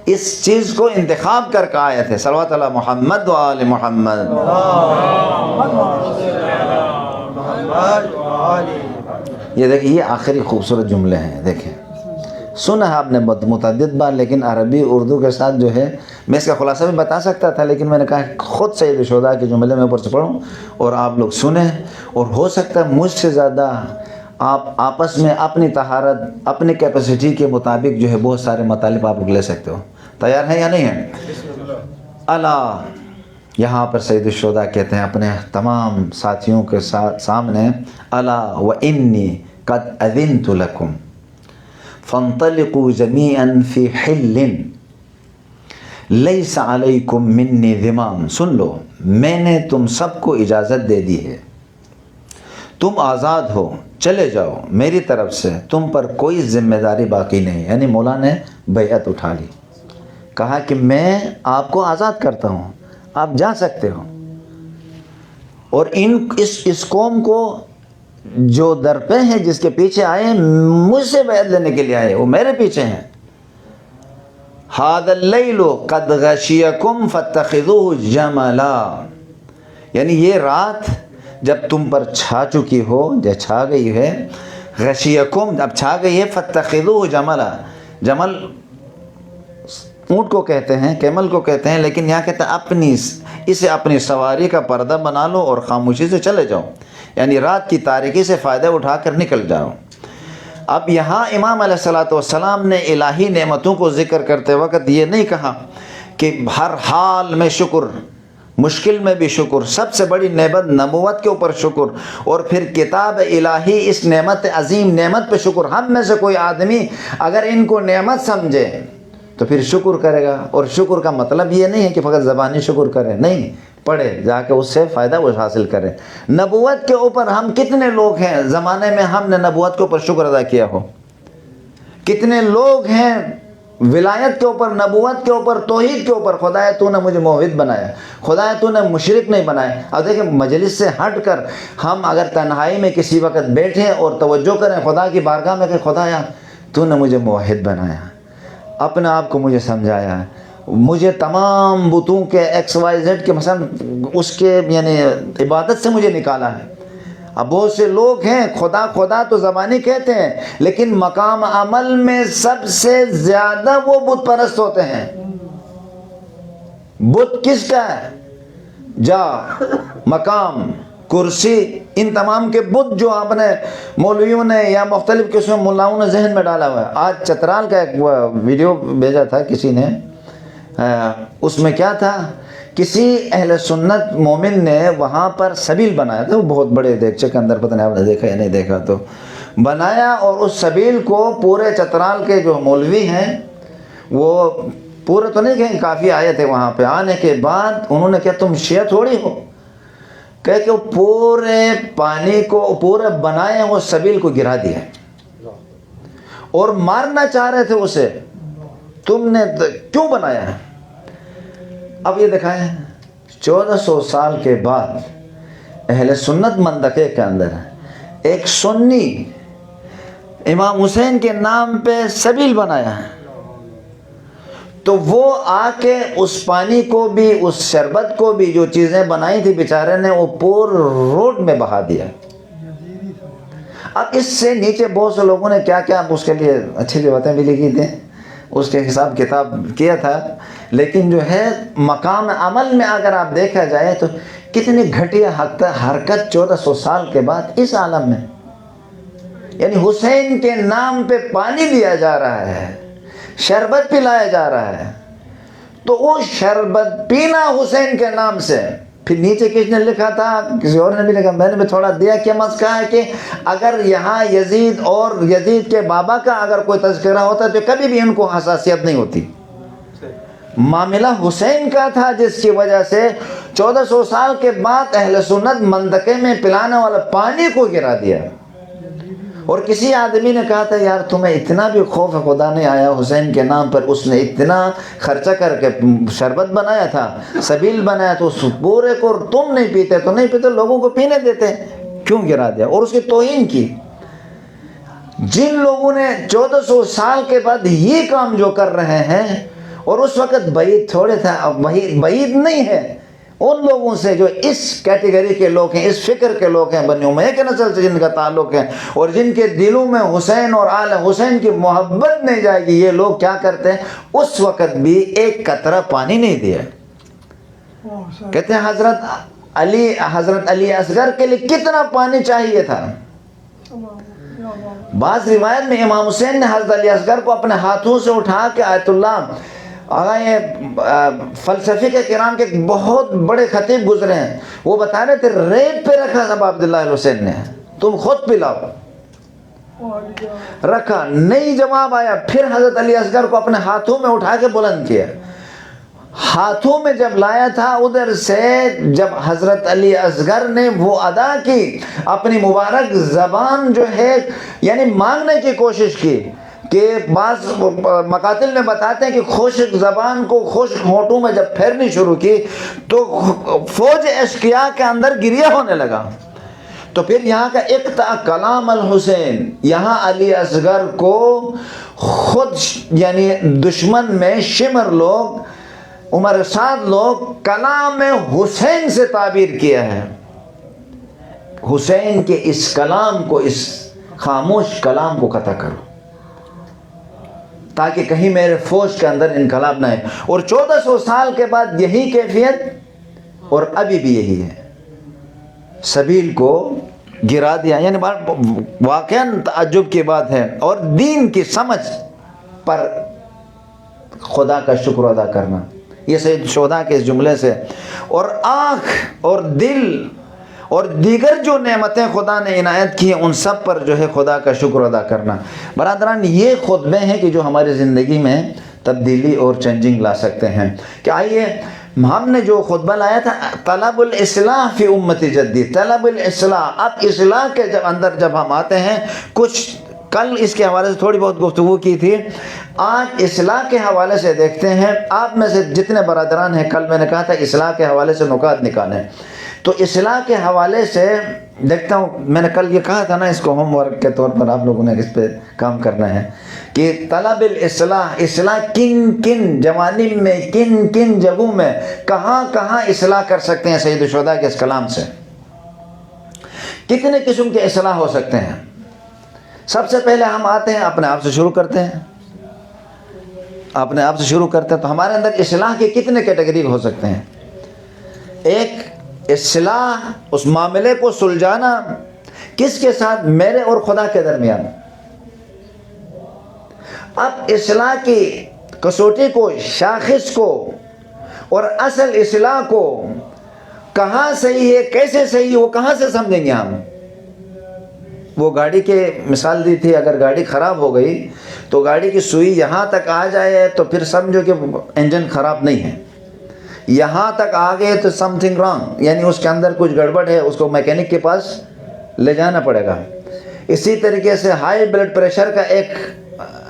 اس چیز کو انتخاب کر کے آئے تھے۔ صلوات علی محمد و آل محمد۔ یہ دیکھیں یہ آخری خوبصورت جملے ہیں، دیکھیں سنا ہے آپ نے متعدد بار، لیکن عربی اردو کے ساتھ جو ہے میں اس کا خلاصہ بھی بتا سکتا تھا، لیکن میں نے کہا خود سید الشہداء کے جملے میں اوپر سے پڑھوں اور آپ لوگ سنیں، اور ہو سکتا ہے مجھ سے زیادہ آپ آپس میں اپنی طہارت اپنی کیپیسٹی کے مطابق جو ہے بہت سارے مطالب آپ لوگ لے سکتے ہو۔ تیار ہیں یا نہیں ہیں؟ اللہ یہاں پر سید الشہداء کہتے ہیں اپنے تمام ساتھیوں کے سامنے، الا وانی قد اذنت لکم فانطلقوا جميعا في حل ليس عليكم مني ذمام، سن لو میں نے تم سب کو اجازت دے دی ہے، تم آزاد ہو، چلے جاؤ، میری طرف سے تم پر کوئی ذمہ داری باقی نہیں۔ یعنی مولا نے بیعت اٹھا لی، کہا کہ میں آپ کو آزاد کرتا ہوں، آپ جا سکتے ہو، اور اس قوم کو جو در پہ ہیں جس کے پیچھے آئے ہیں مجھ سے بیعت لینے کے لیے آئے، وہ میرے پیچھے ہیں۔ هذا الليل قد غشيكم فاتخذوه جملا، یعنی یہ رات جب تم پر چھا چکی ہو، جب چھا گئی ہے، غشيكم اب چھا گئی ہے، فاتخذوه جملا، جمل اونٹ کو کہتے ہیں، کیمل کو کہتے ہیں، لیکن یہاں کہتے ہیں اسے اپنی سواری کا پردہ بنا لو اور خاموشی سے چلے جاؤ، یعنی رات کی تاریکی سے فائدہ اٹھا کر نکل جاؤ۔ اب یہاں امام علیہ السلام نے الہی نعمتوں کو ذکر کرتے وقت یہ نہیں کہا کہ ہر حال میں شکر، مشکل میں بھی شکر، سب سے بڑی نعمت نبوت کے اوپر شکر، اور پھر کتاب الہی اس نعمت عظیم نعمت پہ شکر۔ ہم میں سے کوئی آدمی اگر ان کو نعمت سمجھے تو پھر شکر کرے گا، اور شکر کا مطلب یہ نہیں ہے کہ فقط زبانی شکر کرے، نہیں، پڑھے جا کے اس سے فائدہ وہ حاصل کرے۔ نبوت کے اوپر ہم کتنے لوگ ہیں زمانے میں ہم نے نبوت کے اوپر شکر ادا کیا ہو؟ کتنے لوگ ہیں ولایت کے اوپر، نبوت کے اوپر، توحید کے اوپر، خدایا تو نے مجھے موحد بنایا، خدایا تو نے مشرک نہیں بنایا۔ اب دیکھیں مجلس سے ہٹ کر ہم اگر تنہائی میں کسی وقت بیٹھیں اور توجہ کریں خدا کی بارگاہ میں کہ خدایا تو نے مجھے موحد بنایا، اپنے آپ کو مجھے سمجھایا، مجھے تمام بتوں کے XYZ کے مثلا اس کے یعنی عبادت سے مجھے نکالا ہے، اب بہت سے لوگ ہیں خدا خدا تو زبانی کہتے ہیں، لیکن مقام عمل میں سب سے زیادہ وہ بت پرست ہوتے ہیں۔ بت کس کا ہے؟ جا، مقام، کرسی، ان تمام کے بت جو آپ نے مولویوں نے یا مختلف قسم ملاؤں نے ذہن میں ڈالا ہوا ہے۔ آج چترال کا ایک ویڈیو بھیجا تھا کسی نے، اس میں کیا تھا، کسی اہل سنت مومن نے وہاں پر سبیل بنایا تھا، وہ بہت بڑے دیگچے کے اندر، پتہ نہیں آپ نے دیکھا یا نہیں دیکھا، تو بنایا، اور اس سبیل کو پورے چترال کے جو مولوی ہیں وہ پورے تو نہیں کہیں، کافی آئے تھے وہاں پہ، آنے کے بعد انہوں نے کہا تم شیعہ تھوڑی ہو، کہہ کہ وہ پورے پانی کو پورے بنائے وہ سبیل کو گرا دیا اور مارنا چاہ رہے تھے اسے، تم نے کیوں بنایا ہے؟ اب یہ دکھائیں 1400 سال کے بعد اہل سنت منطقے کے اندر ایک سنی امام حسین کے نام پہ سبیل بنایا ہے، تو وہ آ کے اس پانی کو بھی، اس شربت کو بھی، جو چیزیں بنائی تھی بیچارے نے، وہ پور روڈ میں بہا دیا۔ اب اس سے نیچے بہت سے لوگوں نے کیا کیا اس کے لیے اچھی باتیں بھی لکھی تھیں، اس کے حساب کتاب کیا تھا، لیکن جو ہے مقام عمل میں اگر آپ دیکھا جائے تو کتنی گھٹیا حرکت 1400 سال کے بعد اس عالم میں، یعنی حسین کے نام پہ پانی دیا جا رہا ہے، شربت پلایا جا رہا ہے، تو وہ شربت پینا حسین کے نام سے۔ پھر نیچے کس نے لکھا تھا، کسی اور نے بھی لکھا، میں نے بھی تھوڑا دیا، کہ مسئلہ ہے کہ اگر یہاں یزید اور یزید کے بابا کا اگر کوئی تذکرہ ہوتا تو کبھی بھی ان کو حساسیت نہیں ہوتی، معاملہ حسین کا تھا، جس کی وجہ سے 1400 سال کے بعد اہل سنت منطقے میں پلانے والا پانی کو گرا دیا۔ اور کسی آدمی نے کہا تھا یار تمہیں اتنا بھی خوف خدا نہیں آیا، حسین کے نام پر اس نے اتنا خرچہ کر کے شربت بنایا تھا، سبیل بنایا، تو اس پورے کو تم نہیں پیتے تو نہیں پیتے، لوگوں کو پینے دیتے، کیوں گرا دیا؟ اور اس کی توہین کی۔ جن لوگوں نے 1400 سال کے بعد یہ کام جو کر رہے ہیں، اور اس وقت بعید تھوڑے تھا، اب بعید نہیں ہے ان لوگوں سے جو اس کیٹیگری کے لوگ ہیں، اس فکر کے لوگ ہیں، بنی امیہ کے نسل سے جن کا تعلق ہے، اور جن کے دلوں میں حسین اور آل حسین کی محبت نہیں جائے گی، یہ لوگ کیا کرتے ہیں، اس وقت بھی ایک قطرہ پانی نہیں دیا۔ کہتے ہیں حضرت علی اصغر کے لیے کتنا پانی چاہیے تھا۔ بعض روایت میں امام حسین نے حضرت علی اصغر کو اپنے ہاتھوں سے اٹھا کے، آیت اللہ یہ فلسفی کے کرام کے بہت بڑے خطیب گزرے ہیں، وہ بتا رہے تھے ریت پہ رکھا اب عبداللہ الحسین نے، تم خود پلاؤ، رکھا، نہیں جواب آیا، پھر حضرت علی اصغر کو اپنے ہاتھوں میں اٹھا کے بلند کیا، ہاتھوں میں جب لایا تھا ادھر سے، جب حضرت علی اصغر نے وہ ادا کی، اپنی مبارک زبان جو ہے یعنی مانگنے کی کوشش کی، کہ بعض مقاتل میں بتاتے ہیں کہ خشک زبان کو خشک ہونٹوں میں جب پھیرنی شروع کی تو فوج اشقیاء کے اندر گریہ ہونے لگا۔ تو پھر یہاں کا اقطع کلام الحسین، یہاں علی اصغر کو خود یعنی دشمن میں شمر لوگ، عمر سعد لوگ کلام حسین سے تعبیر کیا ہے۔ حسین کے اس کلام کو، اس خاموش کلام کو قطع کرو تاکہ کہیں میرے فوج کے اندر انقلاب نہ ہے۔ اور 1400 سال کے بعد یہی کیفیت، اور ابھی بھی یہی ہے، سبیل کو گرا دیا، یعنی واقعاً تعجب کی بات ہے۔ اور دین کی سمجھ پر خدا کا شکر ادا کرنا، یہ سید شہداء کے اس جملے سے، اور آنکھ اور دل اور دیگر جو نعمتیں خدا نے عنایت کی ہیں ان سب پر جو ہے خدا کا شکر ادا کرنا۔ برادران، یہ خطبے ہیں کہ جو ہماری زندگی میں تبدیلی اور چینجنگ لا سکتے ہیں۔ کہ آئیے ہم نے جو خطبہ لایا تھا، طلب الاصلاح فی امت جدی، طلب الاصلاح، اب اصلاح کے اندر جب ہم آتے ہیں، کچھ کل اس کے حوالے سے تھوڑی بہت گفتگو کی تھی، آج اصلاح کے حوالے سے دیکھتے ہیں۔ آپ میں سے جتنے برادران ہیں، کل میں نے کہا تھا اصلاح کے حوالے سے نکات نکالیں، تو اصلاح کے حوالے سے دیکھتا ہوں، میں نے کل یہ کہا تھا نا، اس کو ہوم ورک کے طور پر آپ لوگوں نے اس پہ کام کرنا ہے، کہ طلب الاصلاح، اصلاح کن کن جوانب میں، کن کن جگہوں میں، کہاں کہاں اصلاح کر سکتے ہیں سید الشہداء کے اس کلام سے۔ کتنے قسم کے اصلاح ہو سکتے ہیں؟ سب سے پہلے ہم آتے ہیں اپنے آپ سے شروع کرتے ہیں، اپنے آپ سے شروع کرتے ہیں، تو ہمارے اندر اصلاح کے کتنے کیٹیگری ہو سکتے ہیں؟ ایک اصلاح، اس معاملے کو سلجھانا، کس کے ساتھ؟ میرے اور خدا کے درمیان۔ اب اصلاح کی کسوٹی کو، شاخص کو اور اصل اصلاح کو کہاں صحیح ہے، کیسے صحیح ہے، وہ کہاں سے سمجھیں گے ہم؟ وہ گاڑی کے مثال دی تھی، اگر گاڑی خراب ہو گئی تو گاڑی کی سوئی یہاں تک آ جائے تو پھر سمجھو کہ انجن خراب نہیں ہے، یہاں تک آ گئے تو سم تھنگ رانگ، یعنی اس کے اندر کچھ گڑبڑ ہے، اس کو میکینک کے پاس لے جانا پڑے گا۔ اسی طریقے سے ہائی بلڈ پریشر کا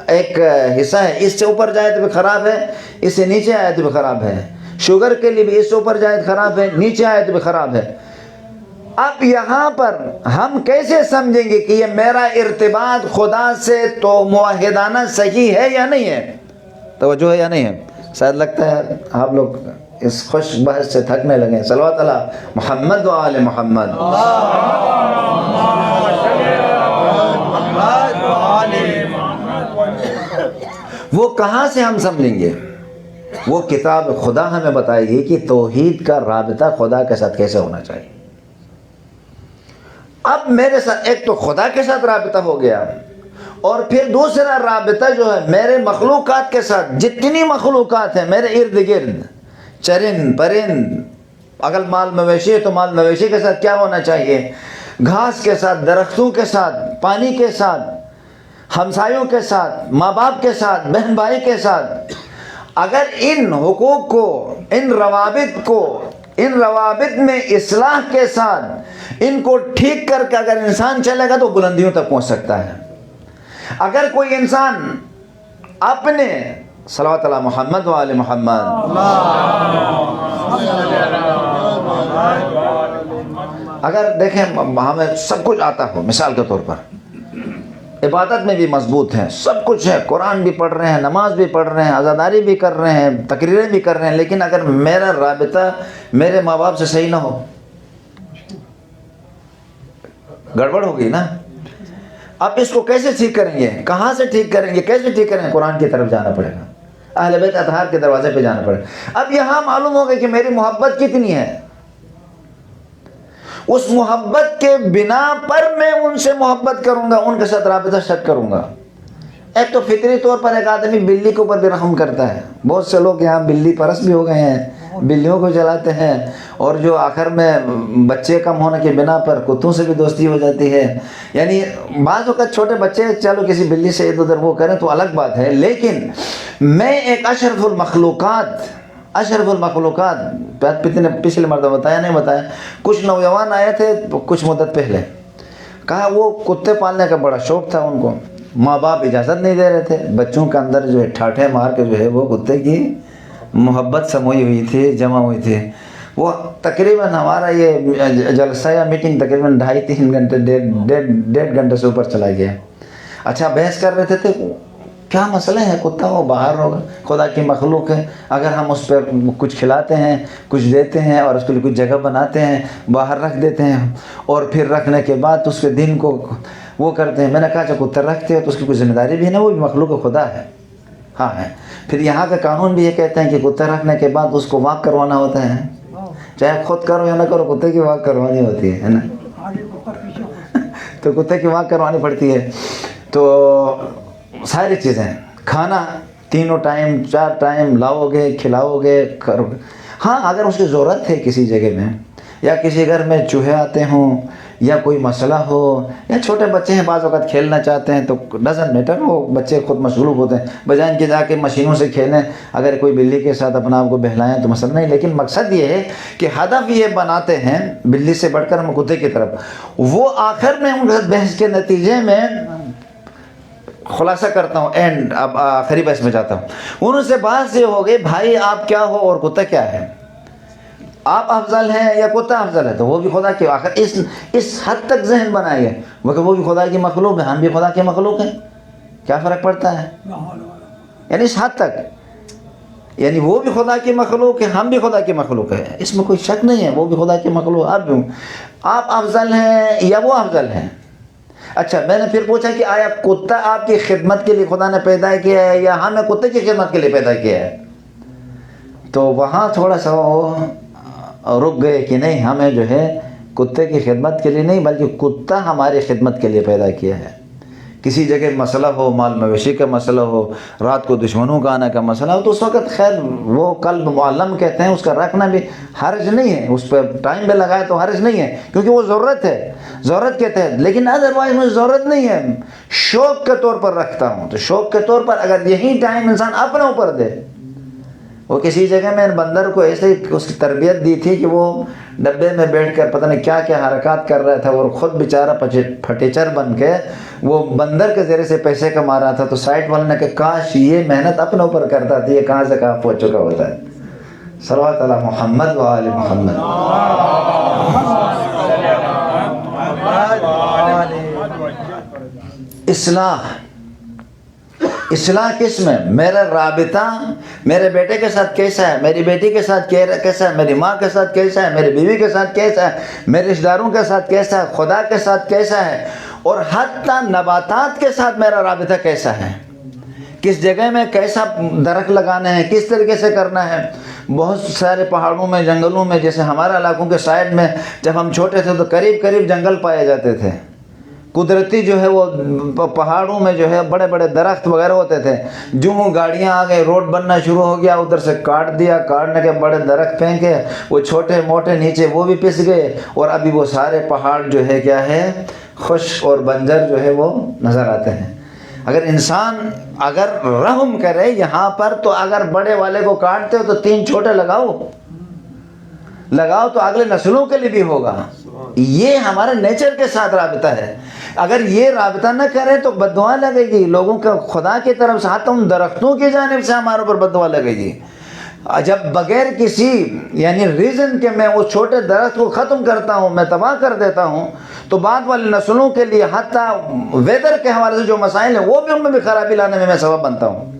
ایک حصہ ہے، اس سے اوپر جائے تو بھی خراب ہے، اس سے نیچے آئے تو بھی خراب ہے۔ شوگر کے لیے بھی اس سے اوپر جائے تو خراب ہے، نیچے آئے تو بھی خراب ہے۔ اب یہاں پر ہم کیسے سمجھیں گے کہ یہ میرا ارتباط خدا سے تو معاہدانہ صحیح ہے یا نہیں ہے؟ توجہ ہے یا نہیں ہے؟ شاید لگتا ہے آپ لوگ اس خوش بحث سے تھکنے لگے۔ صلوات علی محمد و آل محمد۔ وہ کہاں سے ہم سمجھیں گے؟ وہ کتاب خدا ہمیں بتائے گی کہ توحید کا رابطہ خدا کے ساتھ کیسے ہونا چاہیے۔ اب میرے ساتھ ایک تو خدا کے ساتھ رابطہ ہو گیا، اور پھر دوسرا رابطہ جو ہے میرے مخلوقات کے ساتھ، جتنی مخلوقات ہیں میرے ارد گرد، چرند پرند، اگر مال مویشی ہے تو مال مویشی کے ساتھ کیا ہونا چاہیے، گھاس کے ساتھ، درختوں کے ساتھ، پانی کے ساتھ، ہمسایوں کے ساتھ، ماں باپ کے ساتھ، بہن بھائی کے ساتھ۔ اگر ان حقوق کو، ان روابط میں اصلاح کے ساتھ ان کو ٹھیک کر کے اگر انسان چلے گا تو بلندیوں تک پہنچ سکتا ہے۔ اگر کوئی انسان اپنے صلوات علی محمد و آل محمد، اگر دیکھیں ہمیں سب کچھ آتا ہو، مثال کے طور پر عبادت میں بھی مضبوط ہیں، سب کچھ ہے، قرآن بھی پڑھ رہے ہیں، نماز بھی پڑھ رہے ہیں، عزاداری بھی کر رہے ہیں، تقریریں بھی کر رہے ہیں، لیکن اگر میرا رابطہ میرے ماں باپ سے صحیح نہ ہو، گڑبڑ ہوگی نا۔ اب اس کو کیسے ٹھیک کریں گے؟ کہاں سے ٹھیک کریں گے؟ کیسے ٹھیک کریں گے؟ قرآن کی طرف جانا پڑے گا، اہل بیت اطہار کے دروازے پہ جانا پڑے گا۔ اب یہاں معلوم ہوگا کہ میری محبت کتنی ہے۔ اس محبت کے بنا پر میں ان سے محبت کروں گا، ان کے ساتھ رابطہ سیٹ کروں گا۔ ایک تو فطری طور پر ایک آدمی بلی کے اوپر بھی رحم کرتا ہے، بہت سے لوگ یہاں بلی پرست بھی ہو گئے ہیں، بلیوں کو چلاتے ہیں، اور جو آخر میں بچے کم ہونے کے بنا پر کتوں سے بھی دوستی ہو جاتی ہے۔ یعنی بعض وقت چھوٹے بچے چلو کسی بلی سے ادھر ادھر وہ کریں تو الگ بات ہے، لیکن میں ایک اشرف المخلوقات پچھلے مرتبہ بتایا نہیں بتایا، کچھ نوجوان آئے تھے کچھ مدت پہلے، کہا وہ کتے پالنے کا بڑا شوق تھا ان کو، ماں باپ اجازت نہیں دے رہے تھے، بچوں کے اندر جو ہے ٹھاٹھے مار کے جو ہے وہ کتے کی محبت سموئی ہوئی تھی، جمع ہوئی تھی۔ وہ تقریباً ہمارا یہ جلسہ یا میٹنگ تقریباً 2.5-3 گھنٹے، ڈیڑھ گھنٹے سے اوپر چلا گیا۔ اچھا بحث کر رہے تھے کیا مسئلہ ہے، کتا وہ باہر ہوگا، خدا کی مخلوق ہے، اگر ہم اس پر کچھ کھلاتے ہیں، کچھ دیتے ہیں اور اس کے لیے کچھ جگہ بناتے ہیں، باہر رکھ دیتے ہیں، اور پھر رکھنے کے بعد اس کے دن کو وہ کرتے ہیں۔ میں نے کہا جب کتا رکھتے ہیں تو اس کی کوئی ذمہ داری بھی ہے نا، وہ بھی مخلوق خدا ہے۔ ہاں ہے۔ پھر یہاں کا قانون بھی یہ کہتے ہیں کہ کتا رکھنے کے بعد اس کو واک کروانا ہوتا ہے، چاہے خود کرو یا نہ کرو، کتے کی واک کروانی ہوتی ہے نا، تو کتے کی واک کروانی پڑتی ہے۔ تو ساری چیزیں، کھانا 3 ٹائم 4 ٹائم لاؤ گے، کھلاؤ گے، کرو گے۔ ہاں اگر اس کی ضرورت ہے کسی جگہ میں، یا کسی گھر میں چوہے آتے ہوں، یا کوئی مسئلہ ہو، یا چھوٹے بچے ہیں بعض اوقات کھیلنا چاہتے ہیں، تو ڈزنٹ میٹر، وہ بچے خود مشغول ہوتے ہیں، بجائے ان کے جا کے مشینوں سے کھیلیں، اگر کوئی بلی کے ساتھ اپنا آپ کو بہلائیں تو مسئلہ نہیں، لیکن مقصد یہ ہے کہ ہدف یہ بناتے ہیں بلی سے بڑھ کر ہم کتے کی طرف۔ وہ آخر میں ان کے ساتھ بحث کے نتیجے میں خلاصہ کرتا ہوں، اینڈ اب آخری بحث میں جاتا ہوں، ان سے بات یہ ہو گئی بھائی آپ کیا ہو اور کتا کیا ہے، آپ افضل ہیں یا کتا افضل ہے؟ تو وہ بھی خدا کے، آخر اس حد تک ذہن بنائیے وہ بھی خدا کی مخلوق ہے، ہم بھی خدا کے مخلوق ہیں، کیا فرق پڑتا ہے؟ یعنی اس حد تک یعنی وہ بھی خدا کی مخلوق ہے، ہم بھی خدا کی مخلوق ہے، اس میں کوئی شک نہیں ہے، وہ بھی خدا کی مخلوق، آپ افضل ہیں یا وہ افضل ہیں؟ اچھا میں نے پھر پوچھا کہ آیا کتا آپ کی خدمت کے لیے خدا نے پیدا کیا ہے یا ہمیں کتے کی خدمت کے لیے پیدا کیا ہے؟ تو وہاں تھوڑا سا رک گئے کہ نہیں، ہمیں جو ہے کتے کی خدمت کے لیے نہیں بلکہ کتا ہماری خدمت کے لیے پیدا کیا ہے۔ کسی جگہ مسئلہ ہو، مال مویشی کا مسئلہ ہو، رات کو دشمنوں کا آنے کا مسئلہ ہو، تو اس وقت خیر وہ قلب معلم کہتے ہیں، اس کا رکھنا بھی حرج نہیں ہے، اس پہ ٹائم بھی لگائے تو حرج نہیں ہے، کیونکہ وہ ضرورت ہے، ضرورت کے تحت۔ لیکن ادروائز مجھے ضرورت نہیں ہے، شوق کے طور پر رکھتا ہوں، تو شوق کے طور پر اگر یہی ٹائم انسان اپنے اوپر دے۔ وہ کسی جگہ میں بندر کو ایسے اس کی تربیت دی تھی کہ وہ ڈبے میں بیٹھ کر پتہ نہیں کیا کیا حرکات کر رہا تھا، اور خود بیچارہ پھٹیچر بن کے وہ بندر کے ذریعے سے پیسے کما رہا تھا، تو سائٹ والے نے کہا کاش یہ محنت اپنے اوپر کرتا تھا، یہ کہاں سے کہاں پہنچ چکا ہوتا ہے۔ صلوات علی محمد و آل محمد۔ اصلاح کس میں؟ میرا رابطہ میرے بیٹے کے ساتھ کیسا ہے، میری بیٹی کے ساتھ کیسا ہے، میری ماں کے ساتھ کیسا ہے، میری بیوی کے ساتھ کیسا ہے، میرے رشتہ داروں کے ساتھ کیسا ہے، خدا کے ساتھ کیسا ہے، اور حتیٰ نباتات کے ساتھ میرا رابطہ کیسا ہے، کس جگہ میں کیسا درخت لگانا ہے، کس طریقے سے کرنا ہے۔ بہت سارے پہاڑوں میں، جنگلوں میں، جیسے ہمارے علاقوں کے سائڈ میں جب ہم چھوٹے تھے تو قریب قریب جنگل پائے جاتے تھے، قدرتی جو ہے وہ پہاڑوں میں جو ہے بڑے بڑے درخت وغیرہ ہوتے تھے۔ جو گاڑیاں آ گئے، روڈ بننا شروع ہو گیا، ادھر سے کاٹ دیا، کاٹنے کے بڑے درخت پھینکے، وہ چھوٹے موٹے نیچے وہ بھی پس گئے، اور ابھی وہ سارے پہاڑ جو ہے کیا ہے، خشک اور بنجر جو ہے وہ نظر آتے ہیں۔ اگر انسان اگر رحم کرے یہاں پر، تو اگر بڑے والے کو کاٹتے ہو تو 3 چھوٹے لگاؤ تو اگلے نسلوں کے لیے بھی ہوگا۔ یہ ہمارے نیچر کے ساتھ رابطہ ہے۔ اگر یہ رابطہ نہ کرے تو بددعا لگے گی لوگوں کا، خدا کی طرف سے، حتی ان درختوں کی جانب سے ہمارے اوپر بددعا لگے گی۔ جب بغیر کسی یعنی ریزن کے میں اس چھوٹے درخت کو ختم کرتا ہوں، میں تباہ کر دیتا ہوں، تو بعد والی نسلوں کے لیے حتیٰ ویدر کے حوالے سے جو مسائل ہیں وہ بھی ان میں بھی خرابی لانے میں سبب بنتا ہوں۔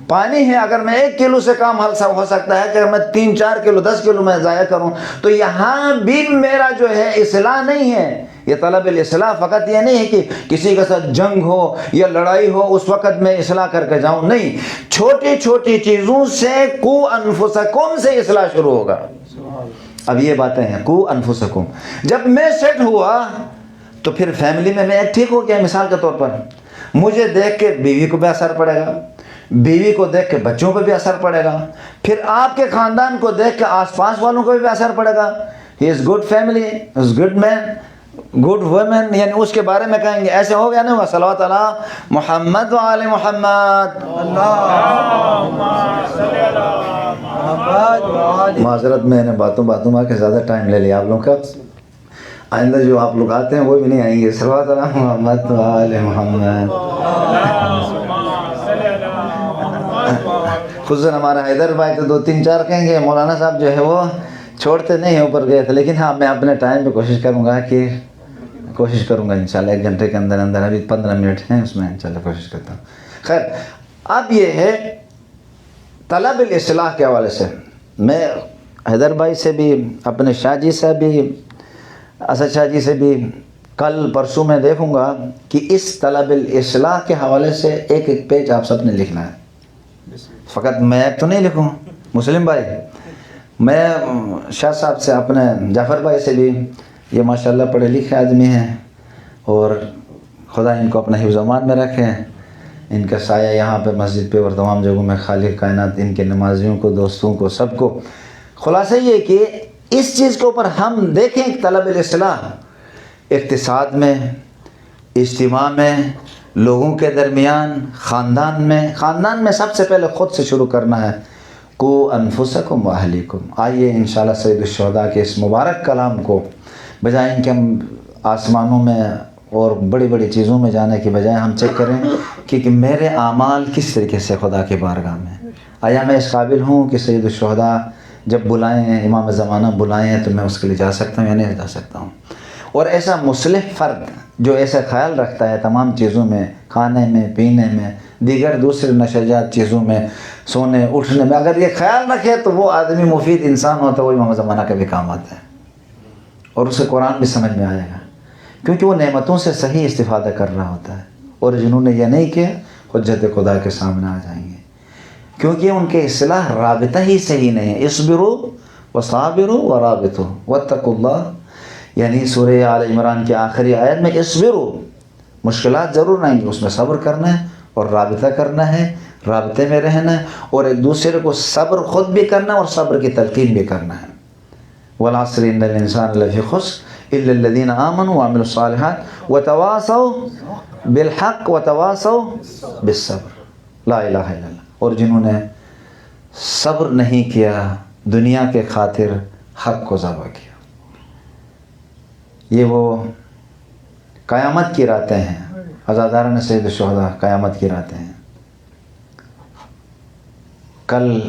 پانی ہے، اگر میں 1 کلو سے کام حل ہو سکتا ہے کہ اگر میں 3 4 کلو 10 کلو میں ضائع کروں، تو یہاں بھی میرا جو ہے اصلاح نہیں ہے۔ یہ طلب الاصلاح فقط یہ نہیں ہے کہ کسی کے ساتھ جنگ ہو یا لڑائی ہو اس وقت میں اصلاح کر کے جاؤں، نہیں، چھوٹی چھوٹی چیزوں سے کو انفسکم سے اصلاح شروع ہوگا۔ اب یہ باتیں ہیں، کو انفسکم۔ جب میں سیٹ ہوا تو پھر فیملی میں ایک ٹھیک ہو گیا۔ مثال کے طور پر مجھے دیکھ کے بیوی کو بھی اثر پڑے گا، بیوی کو دیکھ کے بچوں پہ بھی اثر پڑے گا، پھر آپ کے خاندان کو دیکھ کے آس پاس والوں کو بھی اثر پڑے گا۔ He is good family, is good man, good woman, یعنی اس کے بارے میں کہیں گے ایسے ہو گیا نا۔ صلوات علی محمد و آل محمد۔ معذرت میں نے باتوں میں کے زیادہ ٹائم لے لیا آپ لوگوں کا، آئندہ جو آپ لوگ آتے ہیں وہ بھی نہیں آئیں گے۔ صلوات علی محمد و آل محمد۔ خصوصاً ہمارا حیدر بھائی تو 2 3 4 کہیں گے، مولانا صاحب جو ہے وہ چھوڑتے نہیں ہیں، اوپر گئے تھے، لیکن ہاں میں اپنے ٹائم پہ کوشش کروں گا انشاءاللہ 1 گھنٹے کے اندر ابھی 15 منٹ ہیں اس میں انشاءاللہ کوشش کرتا ہوں۔ خیر، اب یہ ہے طلب الاصلاح کے حوالے سے میں حیدر بھائی سے بھی، اپنے شاہ جی سے بھی، اسد شاہ جی سے بھی کل پرسوں میں دیکھوں گا کہ اس طلب الاصلاح کے حوالے سے ایک پیج آپ سب نے لکھنا ہے۔ فقط میں تو نہیں لکھوں، مسلم بھائی، میں شاہ صاحب سے، اپنے جعفر بھائی سے بھی، یہ ماشاءاللہ پڑھے لکھے آدمی ہیں، اور خدا ان کو اپنا حفظ و امان میں رکھے، ان کا سایہ یہاں پہ مسجد پہ اور تمام جگہوں میں خالق کائنات ان کے نمازیوں کو، دوستوں کو، سب کو۔ خلاصہ یہ کہ اس چیز کے اوپر ہم دیکھیں کہ طلب الاصلاح اقتصاد میں، اجتماع میں، لوگوں کے درمیان، خاندان میں سب سے پہلے خود سے شروع کرنا ہے۔ کو انفسکم و اہلیکم۔ آئیے انشاءاللہ سید الشہداء کے اس مبارک کلام کو بجائے ان کے ہم آسمانوں میں اور بڑی بڑی چیزوں میں جانے کے بجائے ہم چیک کریں کہ میرے اعمال کس طریقے سے خدا کے بارگاہ میں، آیا میں اس قابل ہوں کہ سید الشہداء جب بلائیں، امام زمانہ بلائیں تو میں اس کے لیے جا سکتا ہوں یا نہیں جا سکتا ہوں۔ اور ایسا مصلح فرد جو ایسا خیال رکھتا ہے تمام چیزوں میں کھانے میں، پینے میں، دیگر دوسرے نشجات چیزوں میں، سونے اٹھنے میں اگر یہ خیال رکھے تو وہ آدمی مفید انسان ہوتا ہے، وہی محمد زمانہ کا بھی کام آتا ہے، اور اسے قرآن بھی سمجھ میں آئے گا، کیونکہ وہ نعمتوں سے صحیح استفادہ کر رہا ہوتا ہے۔ اور جنہوں نے یہ نہیں کیا حجت خدا کے سامنے آ جائیں گے، کیونکہ ان کے اصلاح رابطہ ہی صحیح نہیں ہے۔ اصبروا وصابروا ورابطوا واتقوا اللہ، یعنی سورہ آل عمران کی آخری آیت میں اصبروا، مشکلات ضرور آئیں گی، اس میں صبر کرنا ہے اور رابطہ کرنا ہے، رابطے میں رہنا ہے، اور ایک دوسرے کو صبر خود بھی کرنا ہے اور صبر کی تلقین بھی کرنا ہے۔ والعصر ان الانسان لفی خسر الا الذین آمنوا وعملوا الصالحات وتواصوا بالحق وتواصوا بالصبر، لا الہ الا اللہ۔ اور جنہوں نے صبر نہیں کیا دنیا کے خاطر حق کو ذبح کیا، یہ وہ قیامت کی راتیں ہیں، عزاداران سید الشہداء قیامت کی راتیں ہیں۔ کل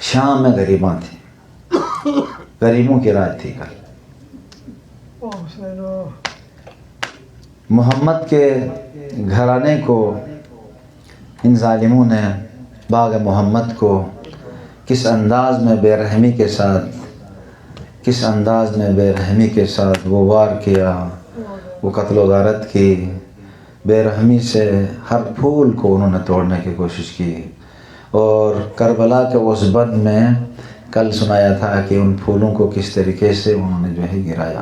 شام میں غریباں تھیں، غریبوں کی رات تھی کل۔ محمد کے گھرانے کو ان ظالموں نے، باغ محمد کو کس انداز میں بے رحمی کے ساتھ وہ وار کیا، وہ قتل و غارت کی، بے رحمی سے ہر پھول کو انہوں نے توڑنے کی کوشش کی۔ اور کربلا کے اس بد میں کل سنایا تھا کہ ان پھولوں کو کس طریقے سے انہوں نے جو ہے گرایا،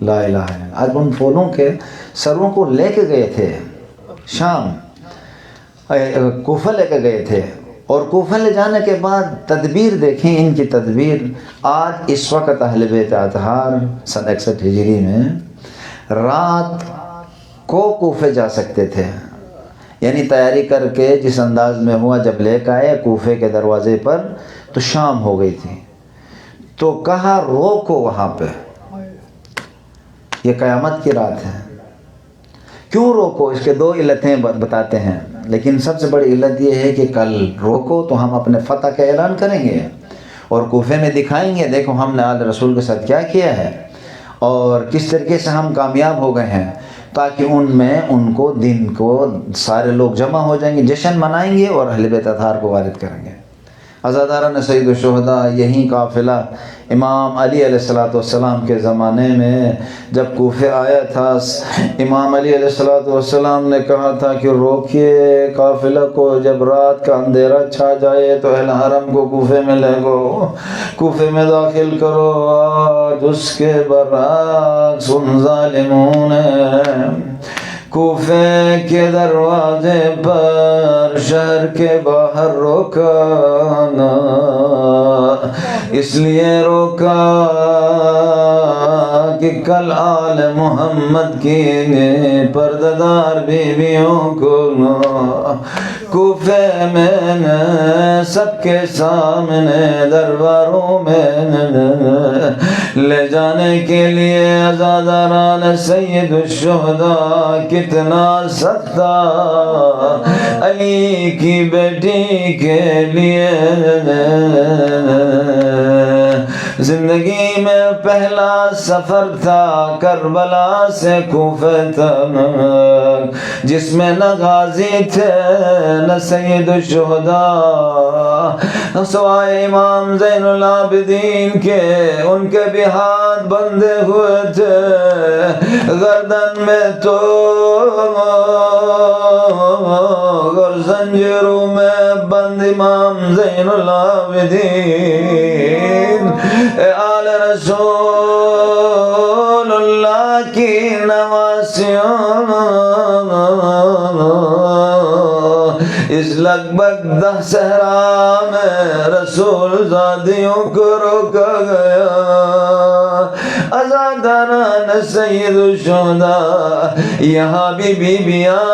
لا الہ الا اللہ۔ آج ان پھولوں کے سروں کو لے کے گئے تھے شام، کوفہ لے کے گئے تھے، اور کوفہ لے جانے کے بعد تدبیر دیکھیں ان کی تدبیر۔ آج اس وقت اہل بیت اطہار سن 61 ہجری میں رات کو کوفے جا سکتے تھے، یعنی تیاری کر کے جس انداز میں ہوا، جب لے کے آئے کوفے کے دروازے پر تو شام ہو گئی تھی، تو کہا روکو وہاں پہ، یہ قیامت کی رات ہے۔ کیوں روکو؟ اس کے دو علتیں بتاتے ہیں، لیکن سب سے بڑی علت یہ ہے کہ کل روکو تو ہم اپنے فتح کا اعلان کریں گے اور کوفے میں دکھائیں گے، دیکھو ہم نے آل رسول کے ساتھ کیا کیا ہے اور کس طریقے سے ہم کامیاب ہو گئے ہیں، تاکہ ان میں ان کو دن کو سارے لوگ جمع ہو جائیں گے، جشن منائیں گے اور اہل بیت اطہار کو وارد کریں گے۔ عزاداران سید الشہداء، یہی قافلہ امام علی علیہ السلام کے زمانے میں جب کوفے آیا تھا، امام علی علیہ السلام نے کہا تھا کہ روکیے قافلہ کو، جب رات کا اندھیرا چھا جائے تو اہل حرم کو کوفے میں لے گو، کوفے میں داخل کرو۔ آج اس کے برعکس ان ظالموں نے کوفے کے دروازے پر شہر کے باہر روکا، اس لیے روکا کہ کل آل محمد کی پردہ بیویوں کو کوفے میں سب کے سامنے درباروں میں لے جانے کے لیے عزاداران سید الشہداء کتنا سخت علی کی بیٹی کے لیے زندگی میں پہلا سفر تھا کربلا سے کوفہ تک، جس میں نہ غازی تھے نہ سید الشہداء، سوائے امام زین العابدین کے، ان کے بھی ہاتھ بندھے ہوئے تھے، گردن میں تو اور زنجیروں میں بند امام زین العابدین، آل رسول اللہ کی نواسیوں، اس لگ بھگ 10 صحرا میں رسول زادیوں کو روکا گیا۔ عزاداران سید الشہداء، یہاں بھی بیویاں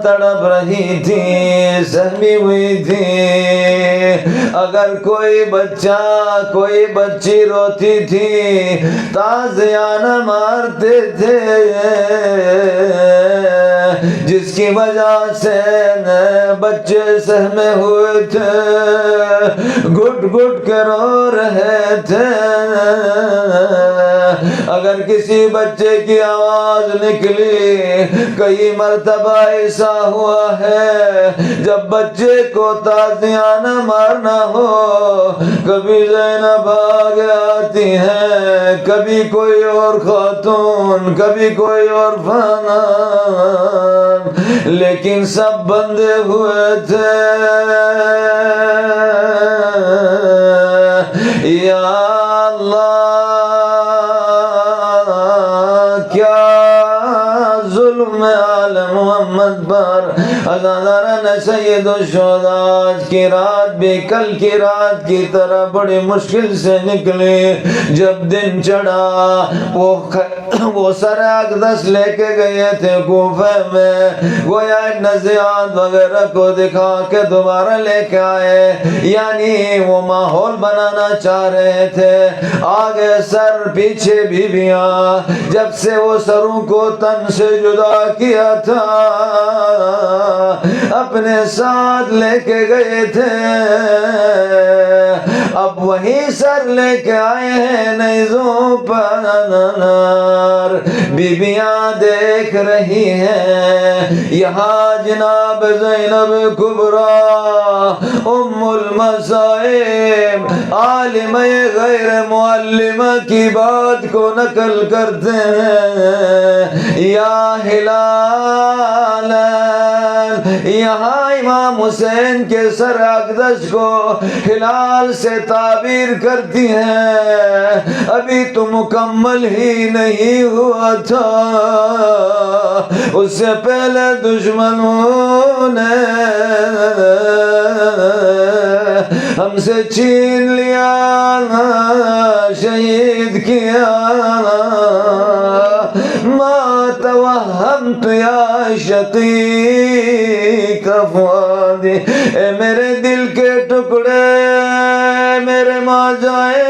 تڑپ رہی تھی، سہمی ہوئی تھی، اگر کوئی بچہ کوئی بچی روتی تھی تازیانہ مارتے تھے، جس کی وجہ سے بچے سہمے ہوئے تھے، گھٹ گھٹ کے رو رہے تھے، اگر کسی بچے کی آواز نکلی، کئی مرتبہ ایسا ہوا ہے جب بچے کو تازیانہ مارنا ہو، کبھی زینب آگے آتی ہیں، کبھی کوئی اور خاتون، کبھی کوئی اور فنان، لیکن سب بندے ہوئے تھے۔ یا اللہ، کیا ظلم آل محمد پر۔ ازاداران سید الشہداء، آج کی رات بھی کل کی رات کی طرح بڑی مشکل سے نکلی۔ جب دن چڑھا، وہ سر اقدس لے کے گئے تھے کوفہ میں، گویا ابن زیاد وغیرہ کو دکھا کے دوبارہ لے کے آئے، یعنی وہ ماحول بنانا چاہ رہے تھے۔ آگے سر، پیچھے بیویاں، جب سے وہ سروں کو تن سے جدا کیا تھا اپنے ساتھ لے کے گئے تھے، اب وہی سر لے کے آئے ہیں نیزوں پر انار۔ بیویاں دیکھ رہی ہیں، یہاں جناب زینب کبریٰ ام المصائب عالمہ غیر معلمہ کی بات کو نقل کرتے ہیں۔ یا ہلال، یہاں امام حسین کے سر اقدس کو ہلال سے تعبیر کرتی ہیں، ابھی تو مکمل ہی نہیں ہوا تھا، اس سے پہلے دشمنوں نے ہم سے چھین لیا، شہید کیا۔ ما توہمت یا شقیق فؤادی، اے میرے دل کے ٹکڑے، میرے ماں جائے،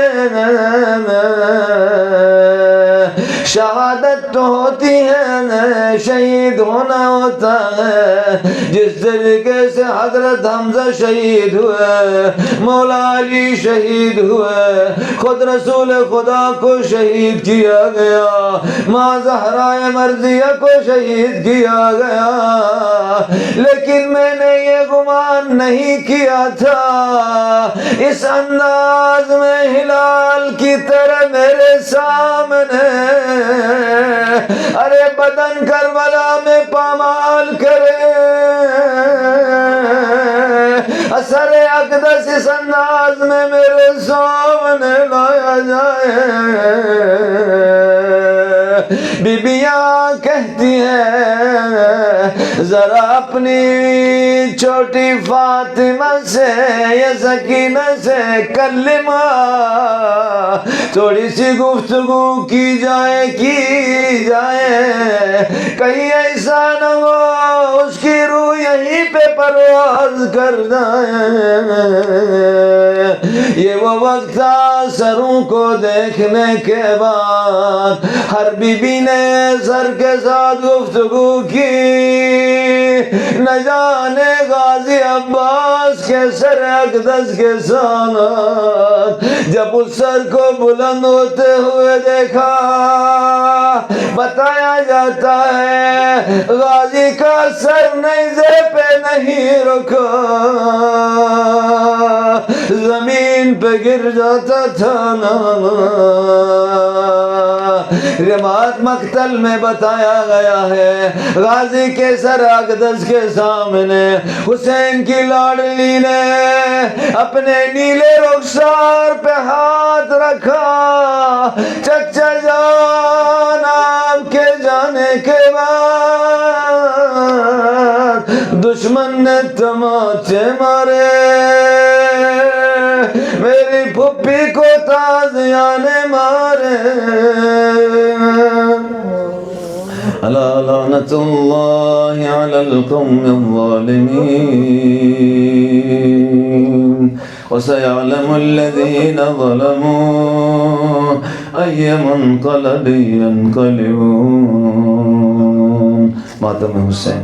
شہادت تو ہوتی ہے، شہید ہونا ہوتا ہے، جس طریقے سے حضرت حمزہ شہید ہوئے، مولا علی شہید ہوئے، خود رسول خدا کو شہید کیا گیا، ماں زہرائے مرضیہ کو شہید کیا گیا، لیکن میں نے یہ گمان نہیں کیا تھا اس انداز میں ہلال کی طرح میرے سامنے، ارے بدن کربلا میں پامال کرے، اثر اقدس اس انداز میں میرے سامنے لایا جائے۔ بیبیاں کہتی ہیں ذرا اپنی چھوٹی فاطمہ سے یا سکینہ سے کلمہ، تھوڑی سی گفتگو کی جائے کہیں ایسا نہ ہو اس کی روح یہیں پہ پرواز کر جائے۔ یہ وہ وقت تھا سروں کو دیکھنے کے بعد ہر بیوی نے سر کے ساتھ گفتگو کی، نہ جانے غازی عباس کے سر اقدس کے ساتھ جب اس سر کو بلند ہوتے ہوئے دیکھا، بتایا جاتا ہے غازی کا سر نیزے پہ نہیں رکا، زمین پہ گر جاتا تھا۔ روایت مقتل میں بتایا گیا ہے غازی کے سر اقدس کے سامنے حسین کی لاڈلی نے اپنے نیلے رخسار پہ ہاتھ رکھا، چچا جان آپ کے جانے کے بعد دشمن نے تماچے مارے، میری پھپھی کو تازیاں نے مارے۔ الا لعنت اللہ علی القوم الظالمین، وسيعلم الذين ظلموا أي منقلب ينقلبون۔ ماتم حسین۔